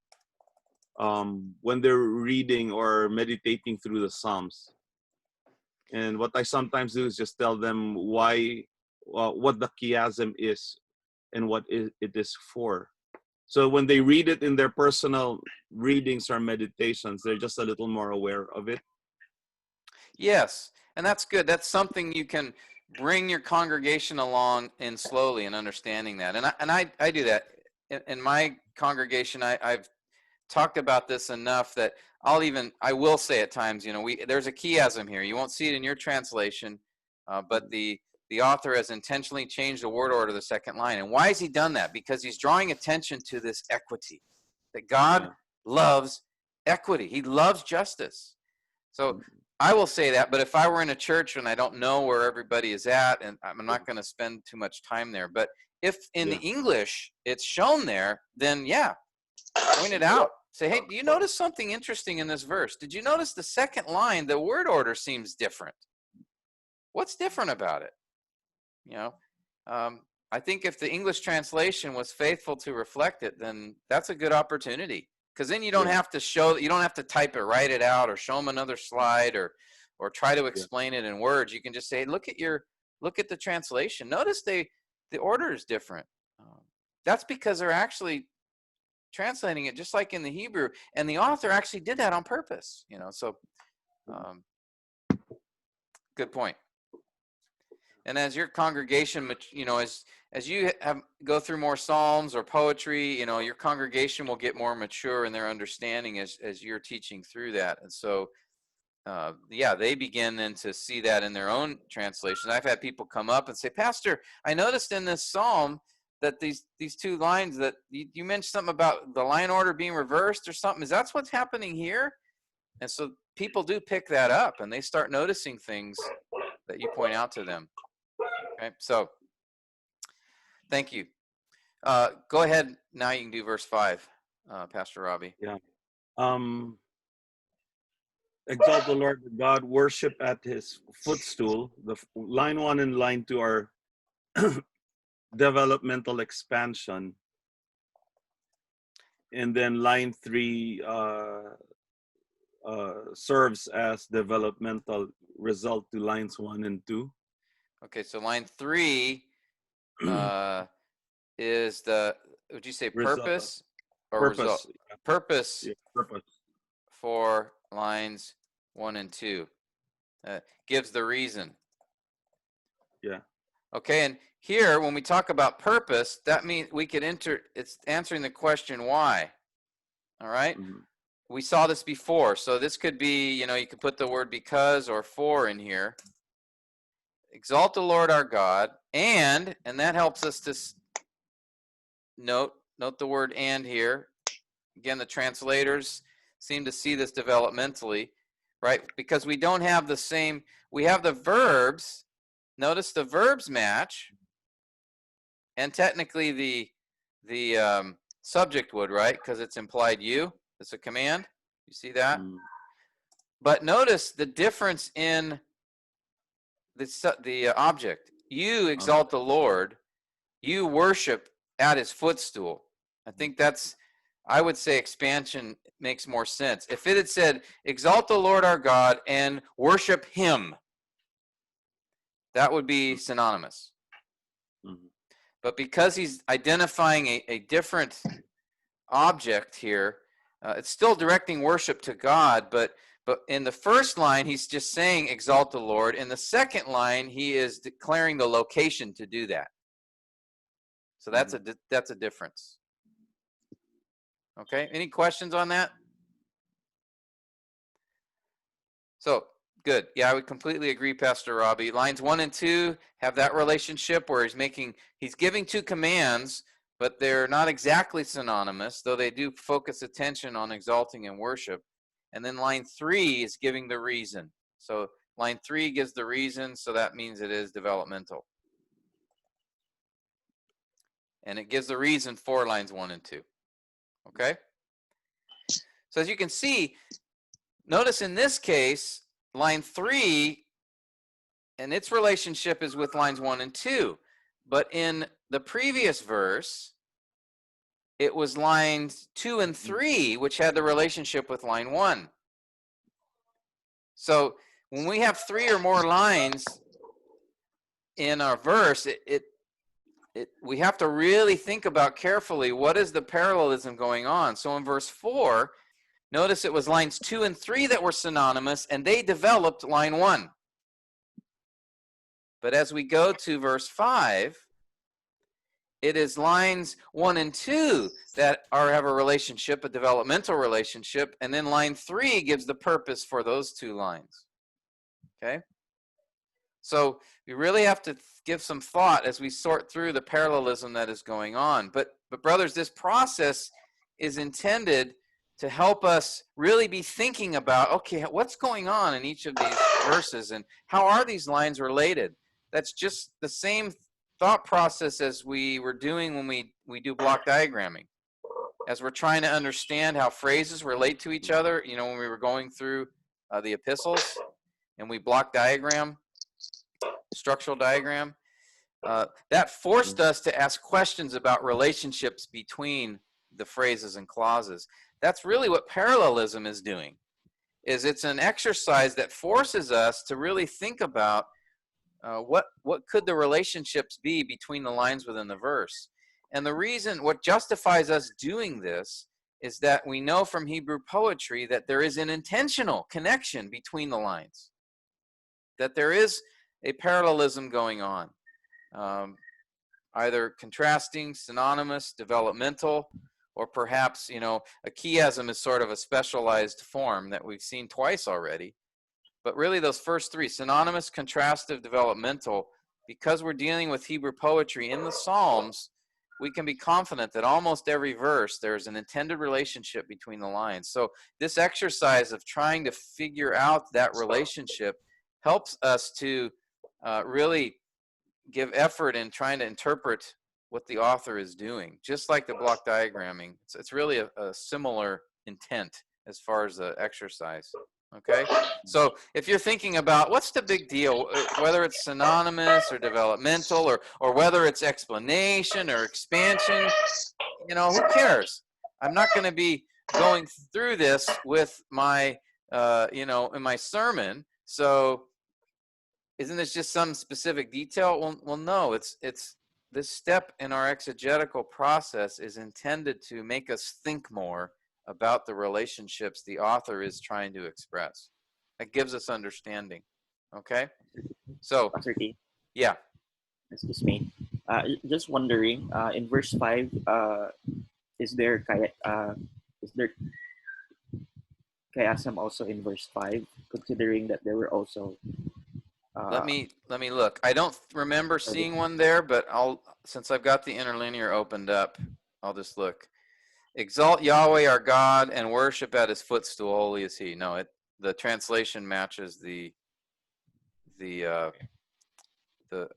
when they're reading or meditating through the Psalms. And what I sometimes do is just tell them what the chiasm is and what it is for. So when they read it in their personal readings or meditations, they're just a little more aware of it. Yes, and that's good. That's something you can bring your congregation along in slowly and understanding that. And I do that. In my congregation, I've talked about this enough that I will say at times, there's a chiasm here. You won't see it in your translation, but the author has intentionally changed the word order of the second line. And why has he done that? Because he's drawing attention to this equity, that God loves equity. He loves justice. So I will say that, but if I were in a church and I don't know where everybody is at, and I'm not going to spend too much time there, but if in the English it's shown there, then point it out. Say, hey, do you notice something interesting in this verse? Did you notice the second line, the word order seems different? What's different about it? I think if the English translation was faithful to reflect it, then that's a good opportunity. Because then you don't have to type it, write it out, or show them another slide, or try to explain it in words. You can just say, look at the translation. Notice the order is different. That's because they're actually translating it just like in the Hebrew, and the author actually did that on purpose. So good point. And as your congregation, as you go through more psalms or poetry, your congregation will get more mature in their understanding as you're teaching through that. And so, they begin then to see that in their own translation. I've had people come up and say, Pastor, I noticed in this psalm that these two lines that you mentioned something about the line order being reversed or something. Is that what's happening here? And so people do pick that up, and they start noticing things that you point out to them. Okay, so thank you. Go ahead. Now you can do verse 5, Pastor Robbie. Yeah. Exalt the Lord God, worship at his footstool. The line 1 and line 2 are developmental expansion. And then line 3 serves as developmental result to lines 1 and 2. Okay, so line 3 is would you say purpose or result? Purpose. Purpose for lines 1 and 2. Gives the reason. Yeah. Okay, and here when we talk about purpose, that means we could it's answering the question why. All right? Mm-hmm. We saw this before, so this could be, you could put the word because or for in here. Exalt the Lord our God, and that helps us to note the word and here. Again, the translators seem to see this developmentally, right? Because we don't have we have the verbs. Notice the verbs match, and technically the subject would, right? Because it's implied you. It's a command. You see that? Mm. But notice the difference in the object. You exalt the Lord. You worship at his footstool. I think I would say expansion makes more sense. If it had said, exalt the Lord our God and worship him, that would be synonymous. Mm-hmm. But because he's identifying a different object here, it's still directing worship to God, but But in the first line, he's just saying, exalt the Lord. In the second line, he is declaring the location to do that. So that's a difference. Okay, any questions on that? So, good. Yeah, I would completely agree, Pastor Robbie. Lines 1 and 2 have that relationship where he's giving two commands, but they're not exactly synonymous, though they do focus attention on exalting and worship. And then line 3 is giving the reason. So line 3 gives the reason, so that means it is developmental. And it gives the reason for lines 1 and 2. Okay? So as you can see, notice in this case, line 3 and its relationship is with lines 1 and 2. But in the previous verse, it was lines 2 and 3, which had the relationship with line 1. So when we have 3 or more lines in our verse, we have to really think about carefully what is the parallelism going on. So in verse 4, notice it was lines 2 and 3 that were synonymous, and they developed line 1. But as we go to verse 5, it is lines 1 and 2 that have a relationship, a developmental relationship, and then line 3 gives the purpose for those two lines. Okay? So we really have to give some thought as we sort through the parallelism that is going on. But brothers, this process is intended to help us really be thinking about, okay, what's going on in each of these verses, and how are these lines related? That's just the same thought process as we were doing when we do block diagramming. As we're trying to understand how phrases relate to each other, when we were going through the epistles and we block diagram, structural diagram, that forced us to ask questions about relationships between the phrases and clauses. That's really what parallelism is doing. It's an exercise that forces us to really think about what could the relationships be between the lines within the verse. And the reason, what justifies us doing this, is that we know from Hebrew poetry that there is an intentional connection between the lines, that there is a parallelism going on, either contrasting, synonymous, developmental, or perhaps, a chiasm is sort of a specialized form that we've seen twice already. But really those first 3, synonymous, contrastive, developmental, because we're dealing with Hebrew poetry in the Psalms, we can be confident that almost every verse there's an intended relationship between the lines. So this exercise of trying to figure out that relationship helps us to really give effort in trying to interpret what the author is doing. Just like the block diagramming, it's really a similar intent as far as the exercise. Okay, so if you're thinking about what's the big deal, whether it's synonymous or developmental, or whether it's explanation or expansion, who cares? I'm not going to be going through this with my, in my sermon. So isn't this just some specific detail? Well, no, it's this step in our exegetical process is intended to make us think more about the relationships the author is trying to express. That gives us understanding. Okay? So, Pastor T, yeah. excuse me. Just wondering, in verse 5, is there chiasm also in verse 5, considering that there were also Let me look. I don't remember seeing one there, but since I've got the interlinear opened up, I'll just look. Exalt Yahweh our God and worship at his footstool, holy is he. No, the translation matches the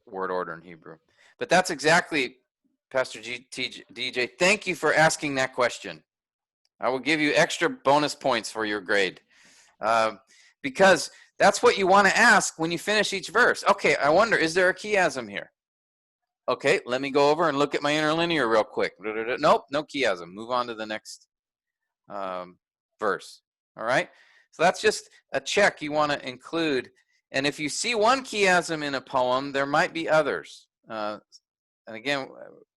word order in Hebrew. But that's exactly, Pastor DJ, thank you for asking that question. I will give you extra bonus points for your grade. Because that's what you want to ask when you finish each verse. Okay, I wonder, is there a chiasm here? Okay, let me go over and look at my interlinear real quick. Nope, no chiasm. Move on to the next verse. All right? So that's just a check you want to include. And if you see one chiasm in a poem, there might be others. And again,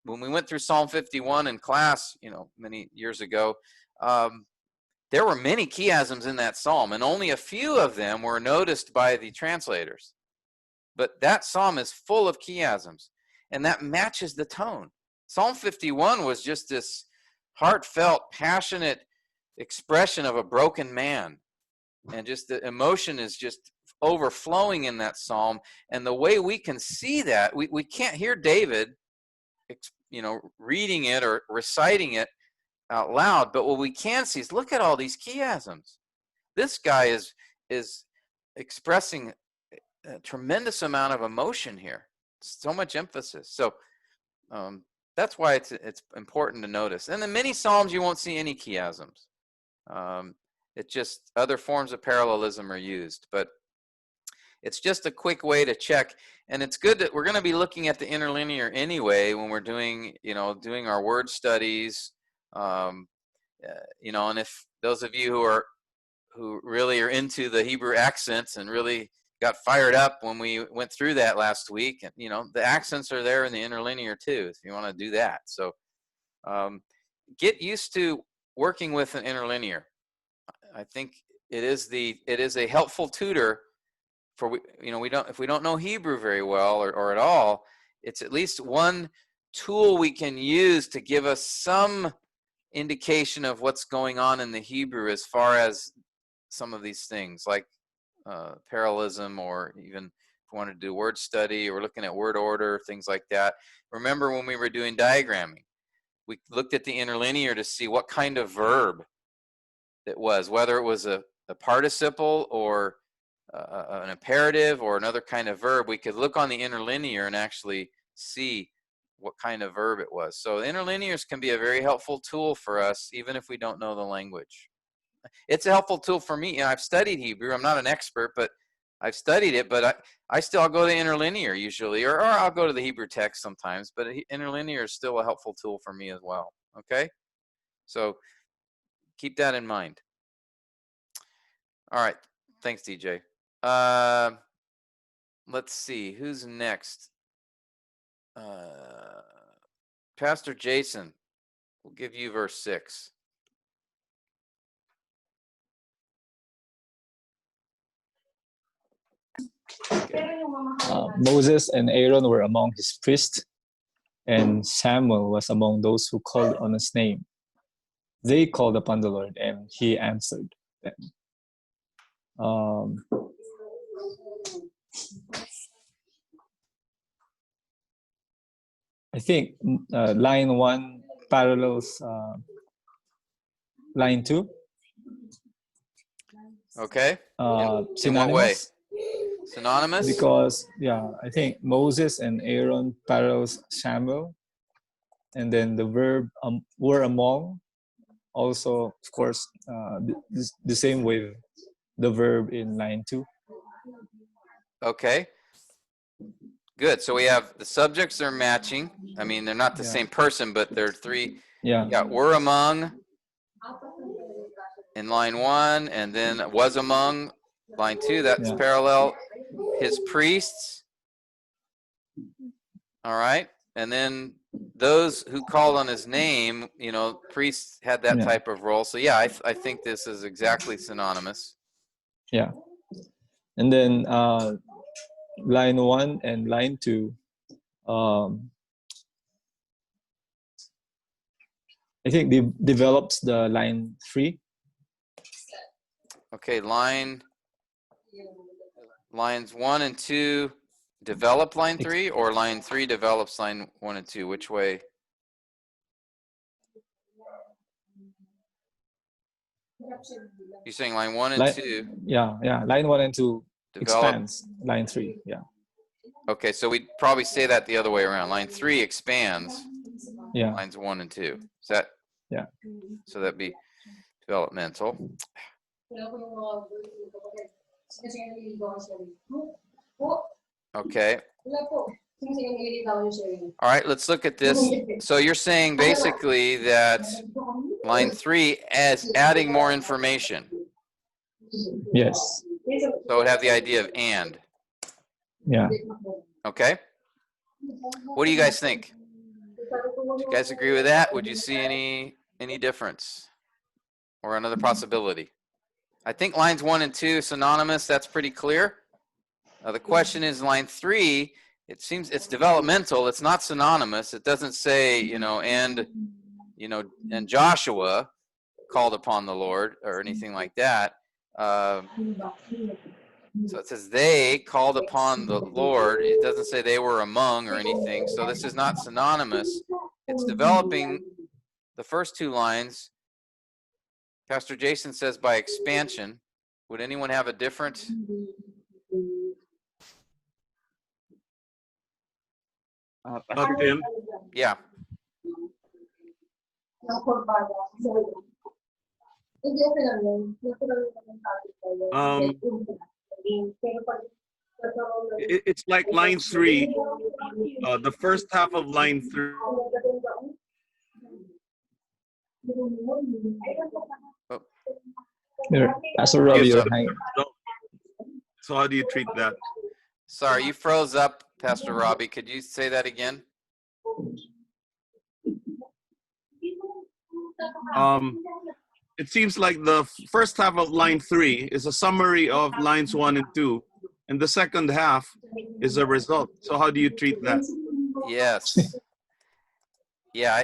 when we went through Psalm 51 in class, many years ago, there were many chiasms in that psalm, and only a few of them were noticed by the translators. But that psalm is full of chiasms, and that matches the tone. Psalm 51 was just this heartfelt, passionate expression of a broken man, and just the emotion is just overflowing in that psalm. And the way we can see that, we can't hear David, reading it or reciting it out loud, but what we can see is, look at all these chiasms. This guy is expressing a tremendous amount of emotion here, so much emphasis. So that's why it's important to notice. And in many psalms you won't see any chiasms. It's just other forms of parallelism are used, but it's just a quick way to check. And it's good that we're going to be looking at the interlinear anyway when we're doing our word studies. And if those of you who really are into the Hebrew accents and really got fired up when we went through that last week, and the accents are there in the interlinear too, if you want to do that. So get used to working with an interlinear. I think it is a helpful tutor for if we don't know Hebrew very well or at all, it's at least one tool we can use to give us some indication of what's going on in the Hebrew as far as some of these things like parallelism, or even if we want to do word study or looking at word order, things like that. Remember when we were doing diagramming, we looked at the interlinear to see what kind of verb it was, whether it was a participle or an imperative or another kind of verb. We could look on the interlinear and actually see what kind of verb it was. So interlinears can be a very helpful tool for us, even if we don't know the language. It's a helpful tool for me. I've studied Hebrew. I'm not an expert, but I've studied it. But I'll go to interlinear usually, or I'll go to the Hebrew text sometimes. But interlinear is still a helpful tool for me as well. Okay, so keep that in mind. All right, thanks, DJ. Let's see who's next. Pastor Jason, we'll give you verse 6. Moses and Aaron were among his priests, and Samuel was among those who called on his name. They called upon the Lord, and he answered them. I think line 1 parallels line 2. Okay. Synonymous. In what way? Synonymous? Because I think Moses and Aaron parallels Samuel, and then the verb were among also, of course, the same with the verb in line 2. Okay. Good. So we have the subjects are matching. I mean, they're not the same person, but they're three. Yeah. Were among in line 1, and then was among line 2. That's parallel. His priests. All right. And then those who called on his name, priests had that type of role. So I think this is exactly synonymous. Yeah. And then line 1 and line 2, I think develops the line 3. Okay, lines 1 and 2 develop line 3, or line 3 develops line 1 and 2? Which way? You're saying line 1 and 2? Yeah. Line 1 and 2 develop. Expands line 3. Yeah. Okay, so we'd probably say that the other way around. Line 3 expands. Yeah. Lines 1 and 2. Is that? Yeah. So that'd be developmental. Okay. All right, let's look at this. So you're saying basically that line 3 is adding more information. Yes. So it would have the idea of and. Yeah. Okay. What do you guys think? Do you guys agree with that? Would you see any difference? or another possibility? I think lines 1 and 2 synonymous. That's pretty clear. The question is line 3. It seems it's developmental. It's not synonymous. It doesn't say, and Joshua called upon the Lord or anything like that. So it says they called upon the Lord. It doesn't say they were among or anything. So this is not synonymous. It's developing the first 2 lines. Pastor Jason says by expansion. Would anyone have a different? Pastor Tim? Yeah. It's like line 3. The first half of line 3. Pastor Robbie, Yes, you're sir. hanging. So how do you treat that? Sorry, you froze up, Pastor Robbie. Could you say that again? It seems like the first half of line 3 is a summary of lines 1 and 2, and the second half is a result. So how do you treat that? Yes. Yeah,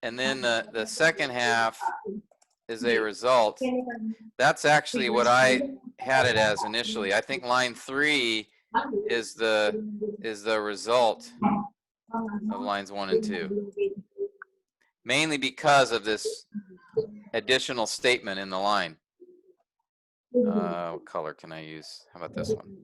and then the second half is a result. That's actually what I had it as initially. I think line 3 is the result of lines 1 and 2, mainly because of this additional statement in the line. What color can I use? How about this one?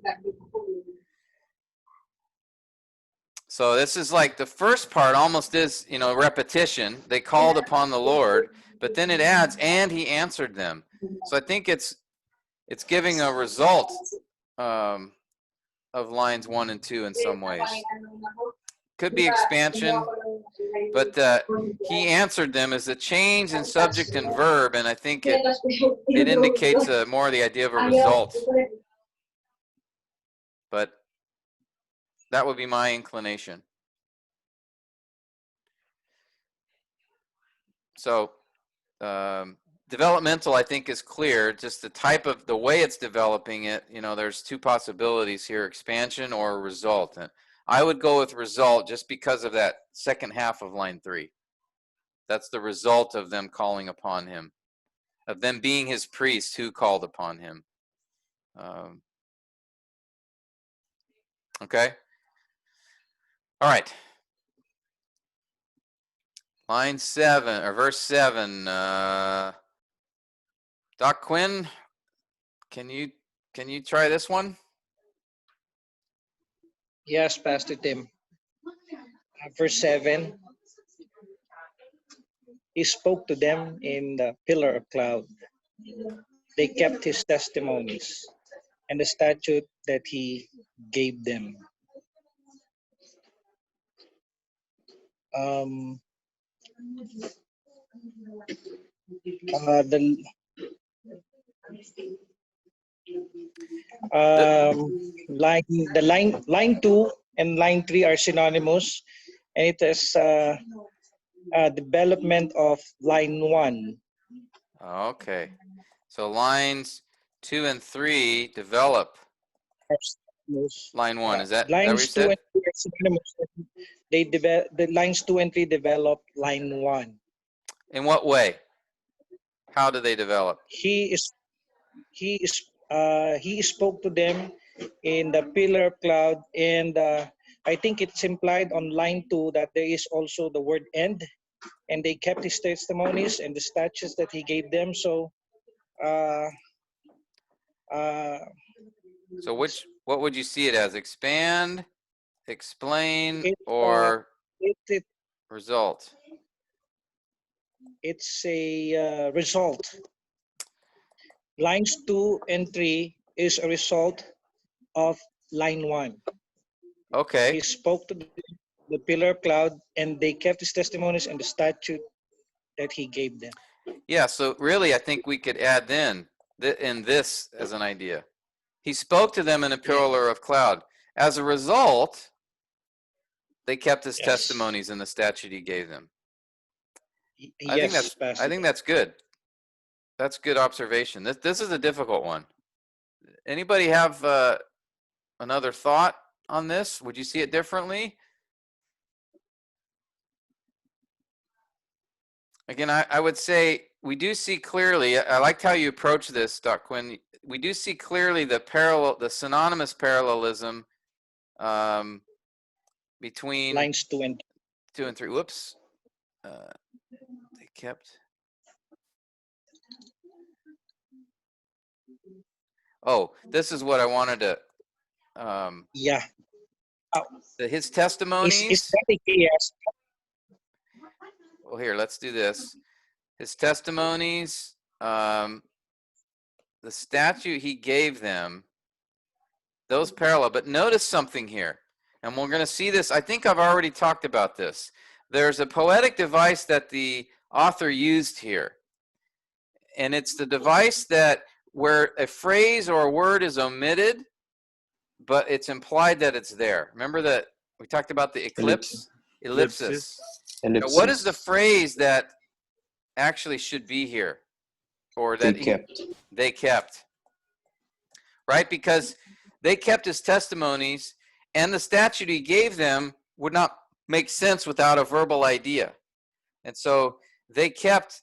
So this is like the first part almost is, repetition. They called upon the Lord, but then it adds, and he answered them. So I think it's giving a result of lines 1 and 2 in some ways. Could be expansion, but he answered them as a change in subject and verb, and I think it indicates more the idea of a result. But that would be my inclination. So developmental, I think, is clear. Just the way it's developing it, there's 2 possibilities here, expansion or result. And I would go with result just because of that second half of line 3. That's the result of them calling upon him, of them being his priest who called upon him. Okay? All right. Line 7, or verse 7. Doc Quinn, can you try this one? Yes, Pastor Tim. Verse 7, he spoke to them in the pillar of cloud. They kept his testimonies and the statute that he gave them. Line 2 and line 3 are synonymous, and it is development of line 1. Okay. So lines 2 and 3 develop line 1. Is that what you Lines 2 said? and 3 are synonymous. The lines 2 and 3 develop line 1. In what way? How do they develop? He spoke to them in the pillar of cloud, and I think it's implied on line 2 that there is also the word and they kept his testimonies and the statutes that he gave them. So So what would you see it as? Expand, explain, or result? It's a result. Lines 2 and 3 is a result of line 1. Okay. He spoke to the pillar of cloud, and they kept his testimonies and the statute that he gave them. Yeah, so really I think we could add in this as an idea. He spoke to them in a pillar of cloud. As a result, they kept his testimonies and the statute he gave them. I think that's good. That's good observation. This is a difficult one. Anybody have another thought on this? Would you see it differently? Again, I would say we do see clearly. I liked how you approach this, Doc Quinn. We do see clearly the synonymous parallelism between Lines 2 and 2 and 3. Whoops. They kept. Oh, this is what I wanted to. yeah. His Is testimonies. that a yes? Well, here, let's do this. His testimonies, the statute he gave them, those parallel. But notice something here, and we're going to see this. I think I've already talked about this. There's a poetic device that the author used here, and it's the device that where a phrase or a word is omitted, but it's implied that it's there. Remember that we talked about the ellipsis. Ellipsis. Now, what is the phrase that actually should be here, or that they kept? Right, because they kept his testimonies, and the statute he gave them would not make sense without a verbal idea. And so they kept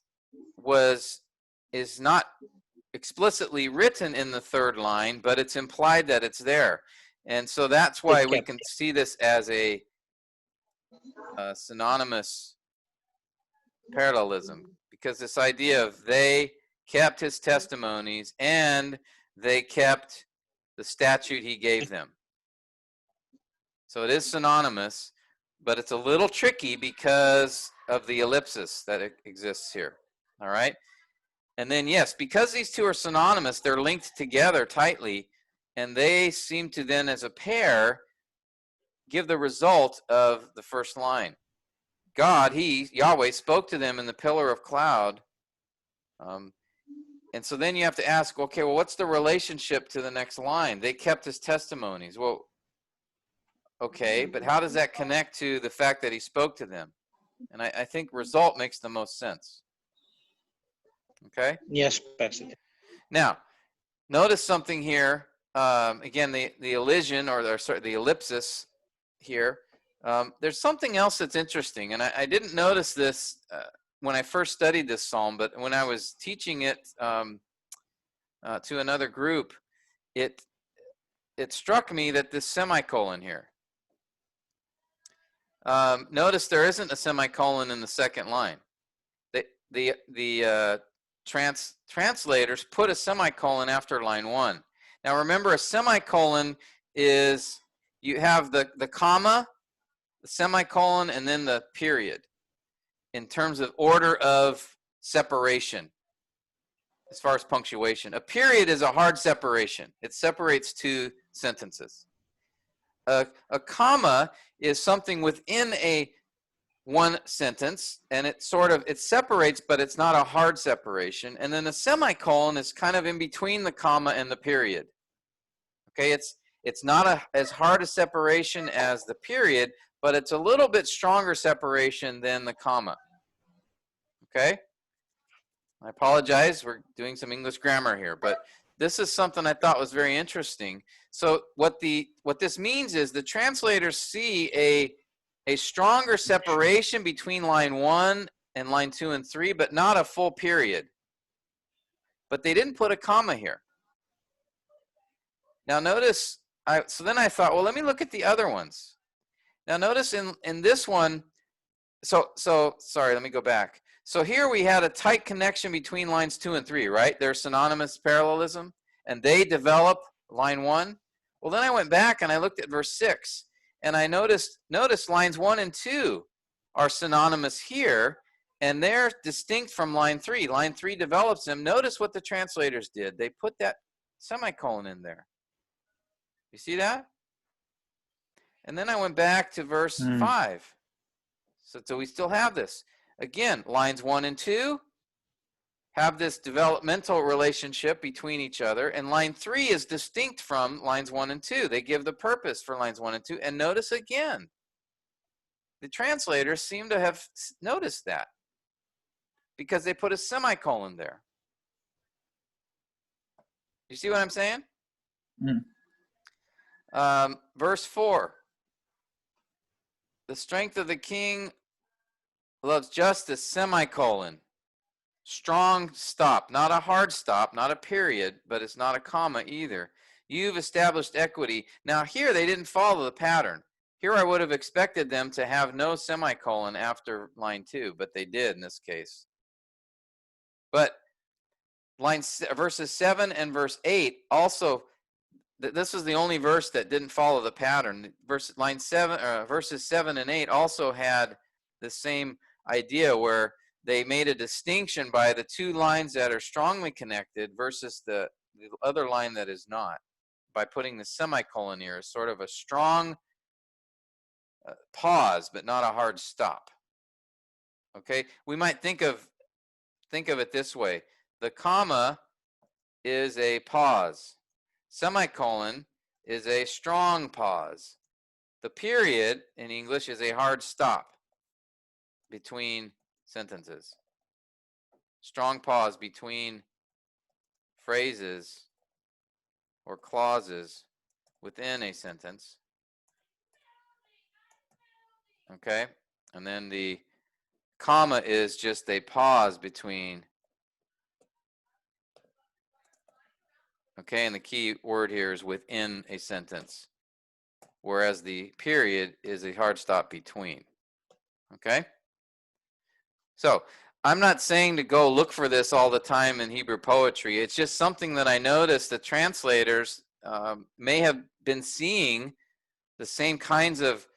is not explicitly written in the third line, but it's implied that it's there. And so that's why we can see this as a synonymous parallelism, because this idea of they kept his testimonies and they kept the statute he gave them. So it is synonymous, but it's a little tricky because of the ellipsis that exists here. All right? And then, yes, because these two are synonymous, they're linked together tightly, and they seem to then, as a pair, give the result of the first line. God, Yahweh, spoke to them in the pillar of cloud. And so then you have to ask, okay, well, what's the relationship to the next line? They kept his testimonies. Well, okay, but how does that connect to the fact that he spoke to them? And I think result makes the most sense. Okay? Yes, Pastor. Now, notice something here. Again, the elision, or sorry, the ellipsis here. There's something else that's interesting, and I didn't notice this when I first studied this psalm, but when I was teaching it to another group, it struck me that this semicolon here. Notice there isn't a semicolon in the second line. The translators put a semicolon after line 1. Now remember, a semicolon is, you have the comma, the semicolon, and then the period in terms of order of separation as far as punctuation. A period is a hard separation. It separates two sentences. A comma is something within one sentence, and it separates, but it's not a hard separation. And then a semicolon is kind of in between the comma and the period. Okay, it's not as hard a separation as the period, but it's a little bit stronger separation than the comma. Okay? I apologize, we're doing some English grammar here, but this is something I thought was very interesting. So what this means is the translators see a stronger separation between line 1 and line 2 and 3, but not a full period. But they didn't put a comma here. Now notice, so then I thought, well, let me look at the other ones. Now notice in this one, so sorry, let me go back. So here we had a tight connection between lines 2 and 3, right? There's synonymous parallelism, and they develop line 1. Well, then I went back and I looked at verse 6, and I noticed lines 1 and 2 are synonymous here, and they're distinct from line 3. Line 3 develops them. Notice what the translators did. They put that semicolon in there. You see that? And then I went back to verse 5. So we still have this. Again, lines 1 and 2 have this developmental relationship between each other, and line 3 is distinct from lines 1 and 2. They give the purpose for lines 1 and 2. And notice again, the translators seem to have noticed that because they put a semicolon there. You see what I'm saying? Mm. Verse 4. The strength of the king loves justice, semicolon. Strong stop, not a hard stop, not a period, but it's not a comma either. You've established equity. Now here they didn't follow the pattern. Here I would have expected them to have no semicolon after line 2, but they did in this case. But verses 7 and verse 8 also, this is the only verse that didn't follow the pattern. Verses 7 and 8 also had the same idea where they made a distinction by the two lines that are strongly connected versus the other line that is not, by putting the semicolon here as sort of a strong pause, but not a hard stop. Okay, we might think of it this way: the comma is a pause, semicolon is a strong pause, the period in English is a hard stop between sentences. Strong pause between phrases or clauses within a sentence. Okay, and then the comma is just a pause between. Okay, and the key word here is within a sentence, whereas the period is a hard stop between. Okay, so I'm not saying to go look for this all the time in Hebrew poetry. It's just something that I noticed the translators may have been seeing the same kinds of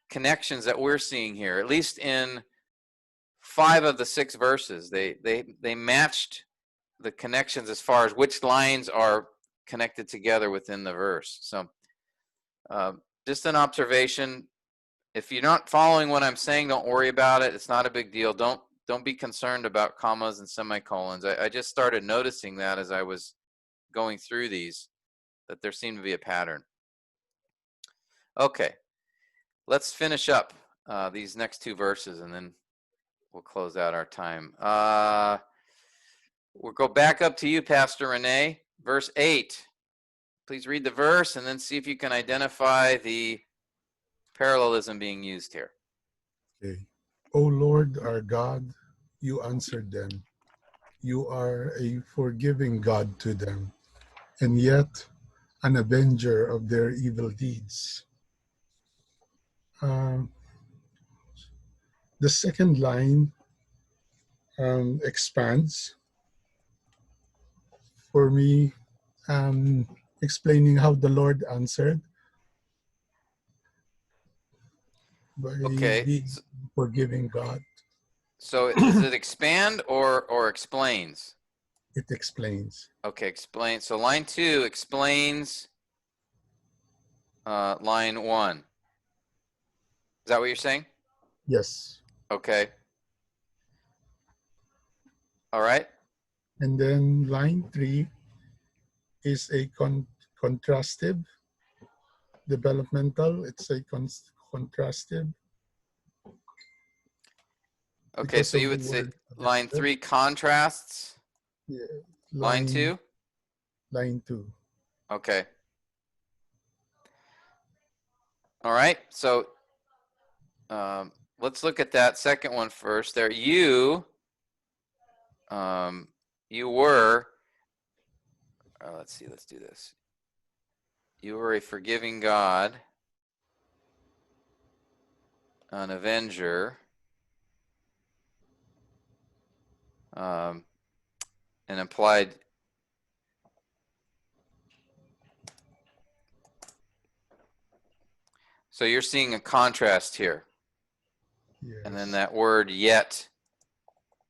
connections that we're seeing here, at least in 5 of the 6 verses. They matched the connections as far as which lines are connected together within the verse. So just an observation. If you're not following what I'm saying, don't worry about it. It's not a big deal. Don't be concerned about commas and semicolons. I just started noticing that as I was going through these, that there seemed to be a pattern. Okay, let's finish up these next 2 verses, and then we'll close out our time. We'll go back up to you, Pastor Renee. Verse 8. Please read the verse and then see if you can identify the parallelism being used here. Okay. O Lord our God, you answered them. You are a forgiving God to them, and yet an avenger of their evil deeds. The second line expands for me, explaining how the Lord answered by being forgiving God. So does it expand or explains? It explains. Okay, explain. So line 2 explains line 1. Is that what you're saying? Yes. Okay. All right. And then line 3 is a contrastive, developmental. It's a contrastive. Okay, so you would say line 3 contrasts. Yeah, line 2? Line 2. Okay. All right, so let's look at that second one first. There, you were. Let's see. Let's do this. You were a forgiving God, an avenger, and implied. So you're seeing a contrast here. Yes. And then that word yet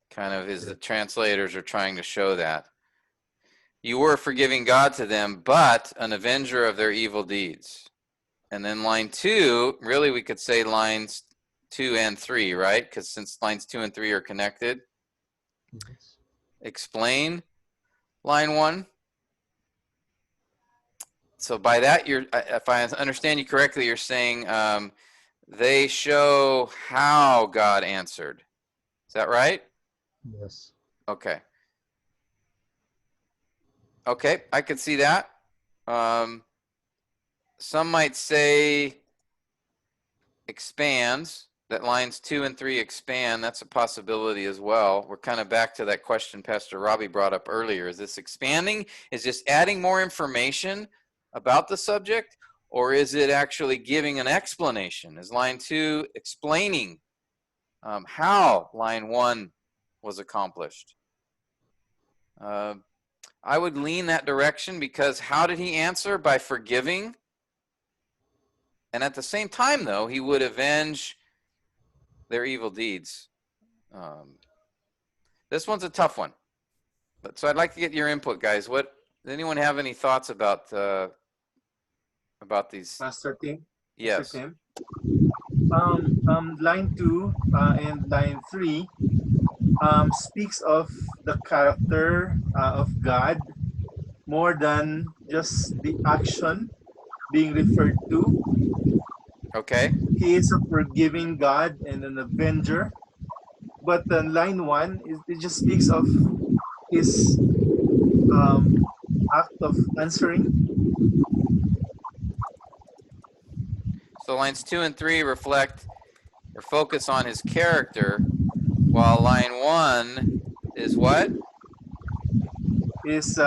kind of is the translators are trying to show that. You were a forgiving God to them, but an avenger of their evil deeds. And then line 2, really we could say lines 2 and 3, right? Because since lines 2 and 3 are connected. Yes. Explain line 1. So by that, if I understand you correctly, you're saying they show how God answered. Is that right? Yes. Okay. Okay, I could see that. Some might say expands, that lines 2 and 3 expand. That's a possibility as well. We're kind of back to that question Pastor Robbie brought up earlier. Is this expanding? Is this adding more information about the subject? Or is it actually giving an explanation? Is line 2 explaining how line 1 was accomplished? I would lean that direction, because how did he answer? By forgiving. And at the same time, though, he would avenge their evil deeds. This one's a tough one. So I'd like to get your input, guys. Does anyone have any thoughts about these? Pastor Tim. Yes. Pastor Tim. Line 2 and line 3 speaks of the character of God more than just the action being referred to. Okay. He is a forgiving God and an avenger. But then line 1, it just speaks of his act of answering. So lines 2 and 3 reflect or focus on his character, while line 1 is what? Is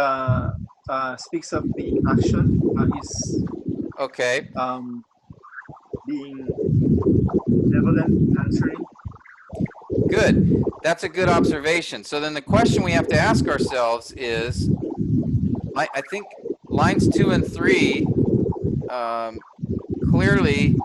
speaks of the action. Is Okay. being benevolent, answering. Good. That's a good observation. So then the question we have to ask ourselves is, I think lines 2 and 3 clearly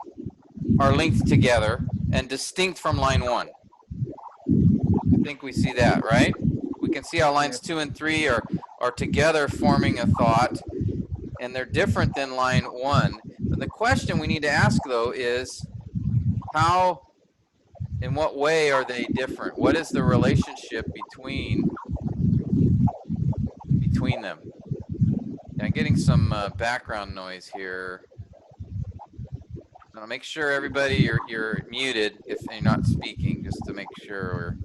are linked together and distinct from line 1. I think we see that, right? We can see how lines 2 and 3 are together forming a thought, and they're different than line 1. But the question we need to ask, though, is in what way are they different? What is the relationship between them? Yeah, I'm getting some background noise here. Now make sure everybody you're muted if you're not speaking, just to make sure we're.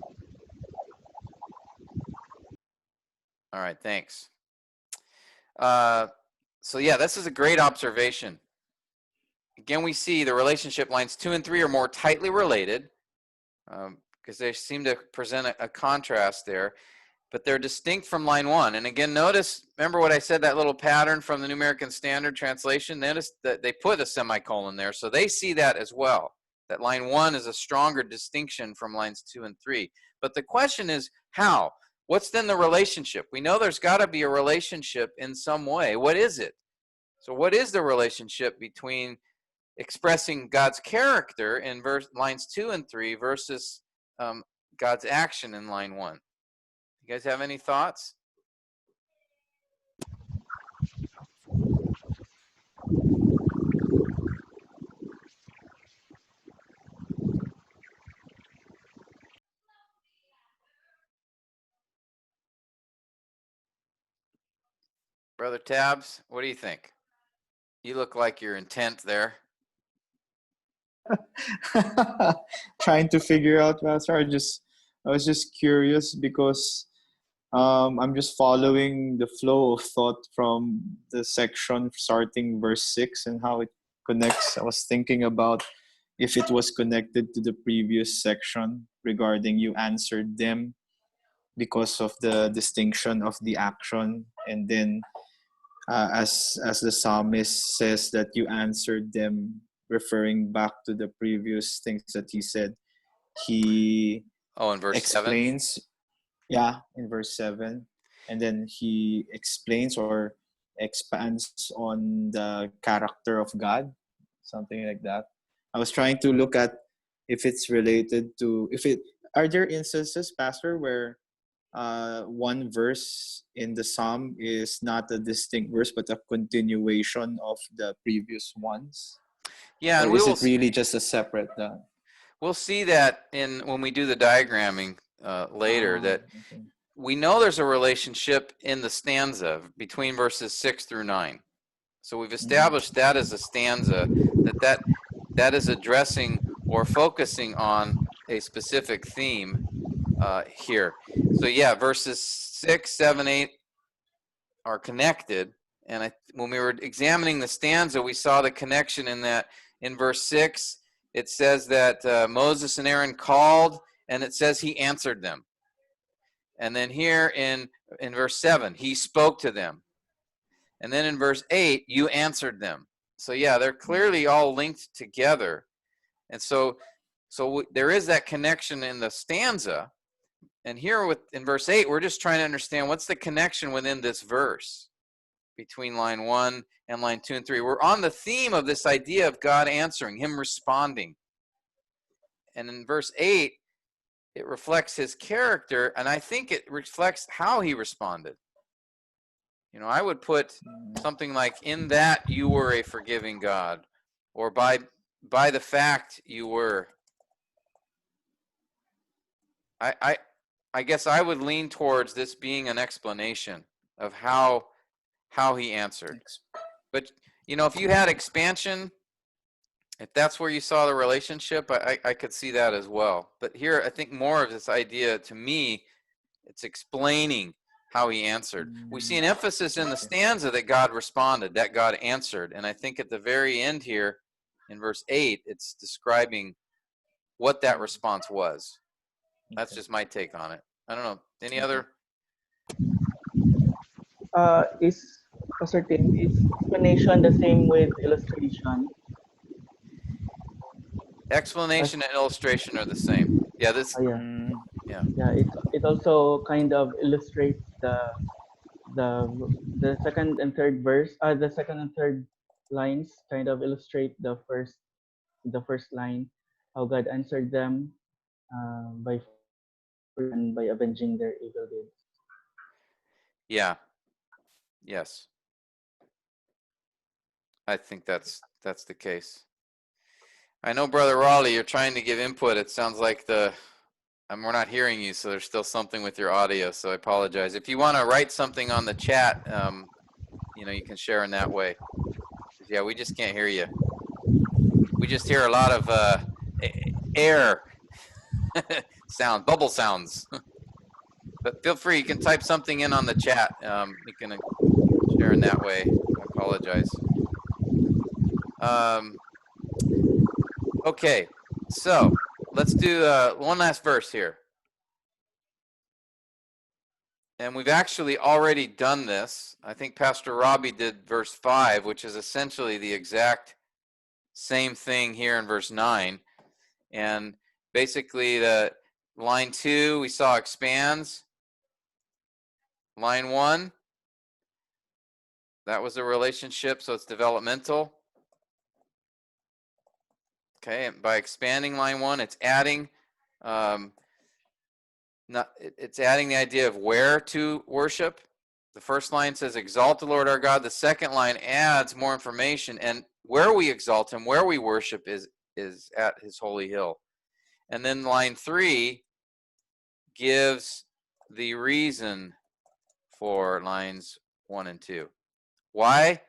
All right, thanks. So yeah, this is a great observation. Again, we see the relationship lines 2 and 3 are more tightly related, because they seem to present a contrast there, but they're distinct from line 1. And again, remember what I said, that little pattern from the New American Standard Translation? Notice that they put a semicolon there, so they see that as well, that line 1 is a stronger distinction from lines 2 and 3. But the question is, how? What's then the relationship? We know there's got to be a relationship in some way. What is it? So what is the relationship between expressing God's character in lines 2 and 3 versus God's action in line 1? You guys have any thoughts? Brother Tabs, what do you think? You look like you're intent there. Trying to figure out, Pastor. I was just curious because I'm just following the flow of thought from the section starting verse 6 and how it connects. I was thinking about if it was connected to the previous section regarding you answered them because of the distinction of the action, and then as the psalmist says that you answered them, referring back to the previous things that he said. He in verse explains 7? In verse 7, and then he explains or expands on the character of God, something like that. I was trying to look at if it's related to are there instances, Pastor, where one verse in the psalm is not a distinct verse but a continuation of the previous ones? Yeah, or and is it really just a separate we'll see that when we do the diagramming later, that okay. we know there's a relationship in the stanza between verses 6 through 9. So we've established that as a stanza, that is addressing or focusing on a specific theme here. So yeah, verses 6, 7, 8, are connected. And when we were examining the stanza, we saw the connection in that in verse 6, it says that Moses and Aaron called, and it says he answered them. And then here in verse 7, he spoke to them. And then in verse 8, you answered them. So yeah, they're clearly all linked together. And so there is that connection in the stanza. And here in verse 8, we're just trying to understand what's the connection within this verse between line 1 and line 2 and 3. We're on the theme of this idea of God answering, him responding. And in verse 8, it reflects his character, and I think it reflects how he responded. You know, I would put something like, in that you were a forgiving God, or by the fact you were. I guess I would lean towards this being an explanation of how he answered. But, you know, if you had expansion, if that's where you saw the relationship, I could see that as well. But here, I think more of this idea, to me, it's explaining how he answered. We see an emphasis in the stanza that God responded, that God answered. And I think at the very end here, in verse 8, it's describing what that response was. That's just my take on it. I don't know. Any other? Is Pastor Tim, is explanation the same with illustration? Explanation and illustration are the same. Yeah, this. Yeah, Yeah. yeah. It also kind of illustrates the the second and third verse. The second and third lines kind of illustrate the first line, how God answered them by and by avenging their evil deeds. Yeah. Yes. I think that's the case. I know, Brother Raleigh, you're trying to give input. It sounds like we're not hearing you, so there's still something with your audio, so I apologize. If you want to write something on the chat, you know, you can share in that way. Yeah, we just can't hear you. We just hear a lot of air sound, bubble sounds. But feel free, you can type something in on the chat. You can share in that way. I apologize. Okay, so let's do one last verse here. And we've actually already done this. I think Pastor Robbie did verse 5, which is essentially the exact same thing here in verse 9. And basically, the line 2 we saw expands. Line 1, that was a relationship, so it's developmental. Okay, and by expanding line 1, it's adding it's adding the idea of where to worship. The first line says, exalt the Lord our God. The second line adds more information, and where we exalt him, where we worship is at his holy hill. And then line 3 gives the reason for lines 1 and 2. Why?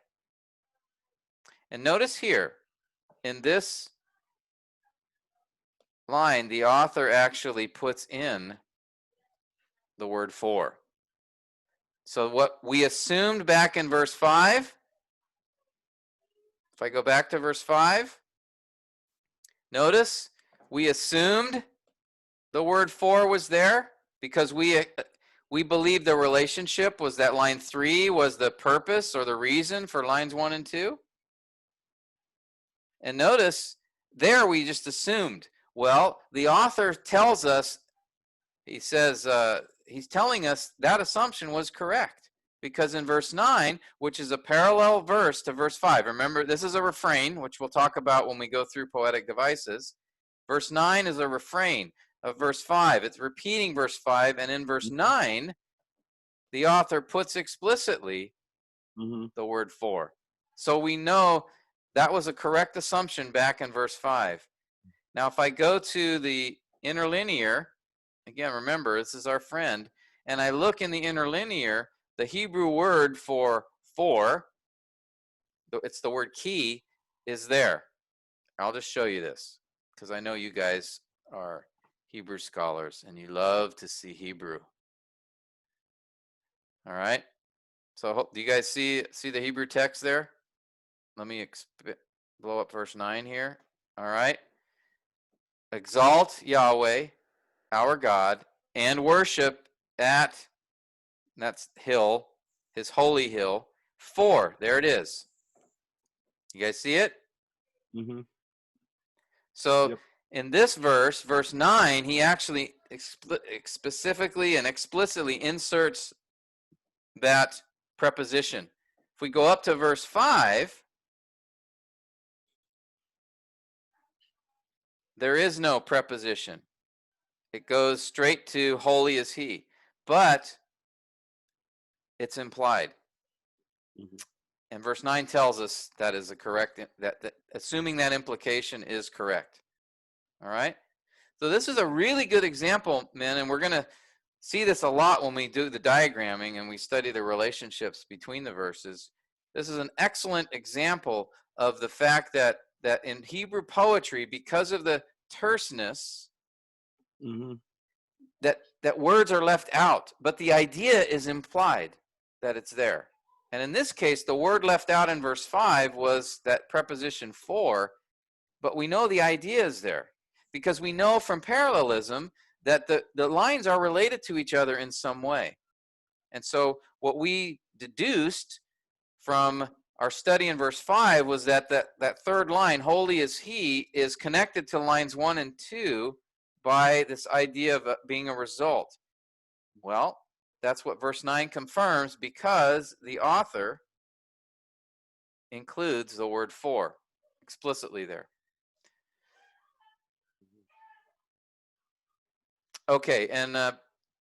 And notice here, in this line, the author actually puts in the word for. So what we assumed back in verse 5, if I go back to verse 5, notice we assumed the word for was there because we believed the relationship was that line 3 was the purpose or the reason for lines 1 and 2. And notice there we just assumed. Well, the author tells us, he says, he's telling us that assumption was correct. Because in verse 9, which is a parallel verse to verse 5, remember this is a refrain, which we'll talk about when we go through poetic devices. Verse 9 is a refrain of verse 5. It's repeating verse 5, and in verse 9, the author puts explicitly the word for. So we know that was a correct assumption back in verse 5. Now, if I go to the interlinear, again, remember, this is our friend, and I look in the interlinear, the Hebrew word for, it's the word key, is there. I'll just show you this, because I know you guys are Hebrew scholars, and you love to see Hebrew. All right? So do you guys see the Hebrew text there? Let me blow up verse 9 here. All right. Exalt Yahweh, our God, and worship at, that's hill, his holy hill. For, there it is. You guys see it? Mm-hmm. So Yep. in this verse, verse 9, he actually specifically and explicitly inserts that preposition. If we go up to verse 5, there is no preposition. It goes straight to holy is he, but it's implied. Mm-hmm. And verse 9 tells us that is a correct, that assuming that implication is correct. All right? So this is a really good example, men, and we're going to see this a lot when we do the diagramming and we study the relationships between the verses. This is an excellent example of the fact that in Hebrew poetry, because of the terseness, Mm-hmm. that words are left out, but the idea is implied that it's there. And in this case, the word left out in verse 5 was that preposition for, but we know the idea is there because we know from parallelism that the lines are related to each other in some way. And so what we deduced from our study in verse 5 was that third line, holy is he, is connected to lines 1 and 2 by this idea of being a result. Well, that's what verse 9 confirms because the author includes the word for explicitly there. Okay, and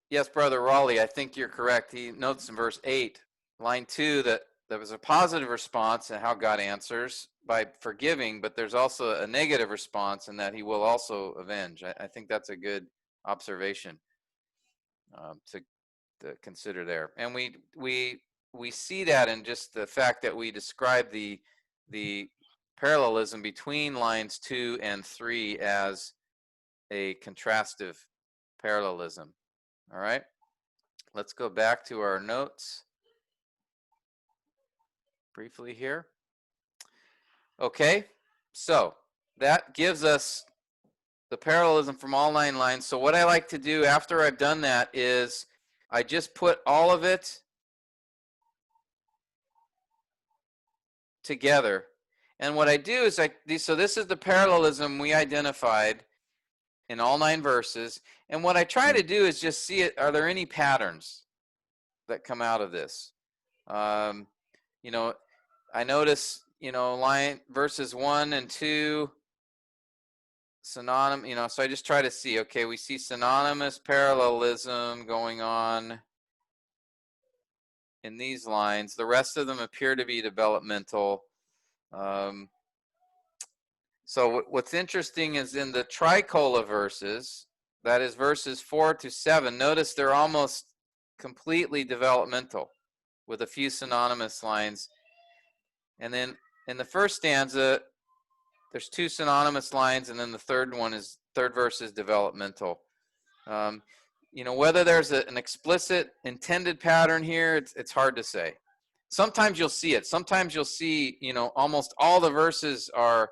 yes, Brother Raleigh, I think you're correct. He notes in verse 8, line 2, that there was a positive response in how God answers by forgiving, but there's also a negative response in that he will also avenge. I think that's a good observation to consider there. And we see that in just the fact that we describe the parallelism between lines 2 and 3 as a contrastive parallelism. All right, let's go back to our notes briefly here. Okay, so that gives us the parallelism from all 9 lines. So what I like to do after I've done that is I just put all of it together. And what I do is so this is the parallelism we identified in all 9 verses. And what I try to do is just see it. Are there any patterns that come out of this? You know, I notice, verses 1 and 2, synonymous, so I just try to see, okay, we see synonymous parallelism going on in these lines. The rest of them appear to be developmental. So what's interesting is in the tricola verses, that is verses 4 to 7, notice they're almost completely developmental with a few synonymous lines. And then in the first stanza, there's 2 synonymous lines, and then the third verse is developmental. Whether there's an explicit intended pattern here, it's hard to say. Sometimes you'll see it. Sometimes you'll see, almost all the verses are,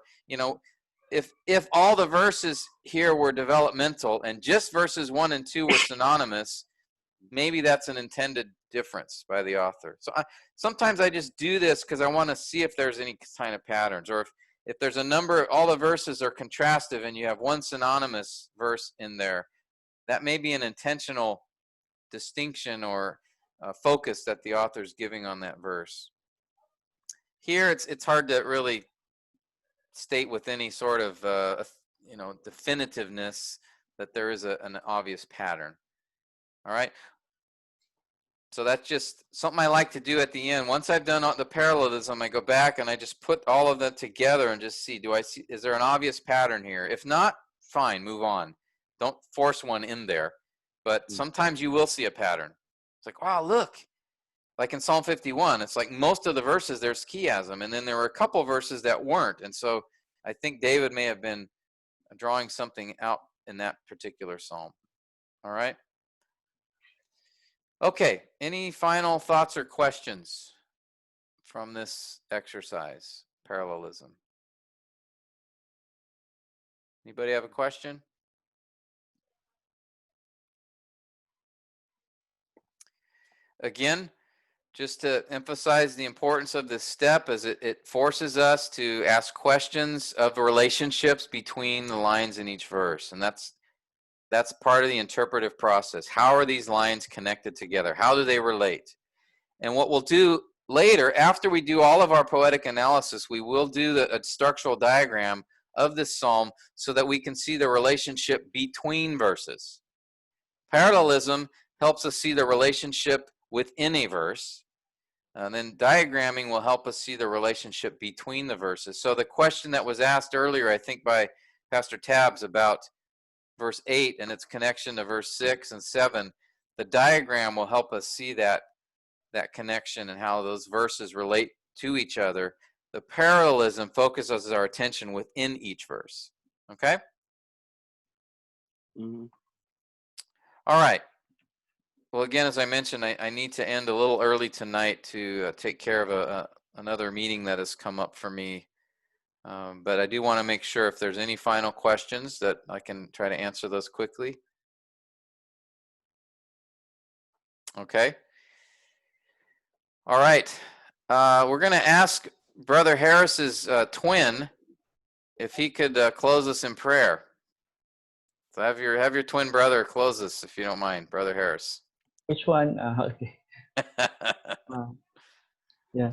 if all the verses here were developmental and just verses 1 and 2 were synonymous, maybe that's an intended difference by the author. So sometimes I just do this because I want to see if there's any kind of patterns, or if there's a number, all the verses are contrastive and you have one synonymous verse in there, that may be an intentional distinction or focus that the author is giving on that verse. Here, it's hard to really state with any sort of definitiveness that there is an obvious pattern. All right. So that's just something I like to do at the end. Once I've done the parallelism, I go back and I just put all of that together and just see, is there an obvious pattern here? If not, fine, move on. Don't force one in there. But sometimes you will see a pattern. It's like, wow, look. Like in Psalm 51, it's like most of the verses, there's chiasm. And then there were a couple verses that weren't. And so I think David may have been drawing something out in that particular psalm. All right. Okay, any final thoughts or questions from this exercise, parallelism? Anybody have a question? Again, just to emphasize the importance of this step, as it forces us to ask questions of the relationships between the lines in each verse. And that's part of the interpretive process. How are these lines connected together? How do they relate? And what we'll do later, after we do all of our poetic analysis, we will do a structural diagram of this psalm so that we can see the relationship between verses. Parallelism helps us see the relationship within a verse. And then diagramming will help us see the relationship between the verses. So the question that was asked earlier, I think by Pastor Tabbs, about verse 8 and its connection to verse 6 and 7, the diagram will help us see that connection and how those verses relate to each other. The parallelism focuses our attention within each verse. Okay? Mm-hmm. All right. Well, again, as I mentioned, I need to end a little early tonight to take care of another meeting that has come up for me. But I do want to make sure if there's any final questions that I can try to answer those quickly. Okay. All right. We're going to ask Brother Harris's twin if he could close us in prayer. So have your twin brother close us, if you don't mind, Brother Harris. Which one? Okay. Yeah.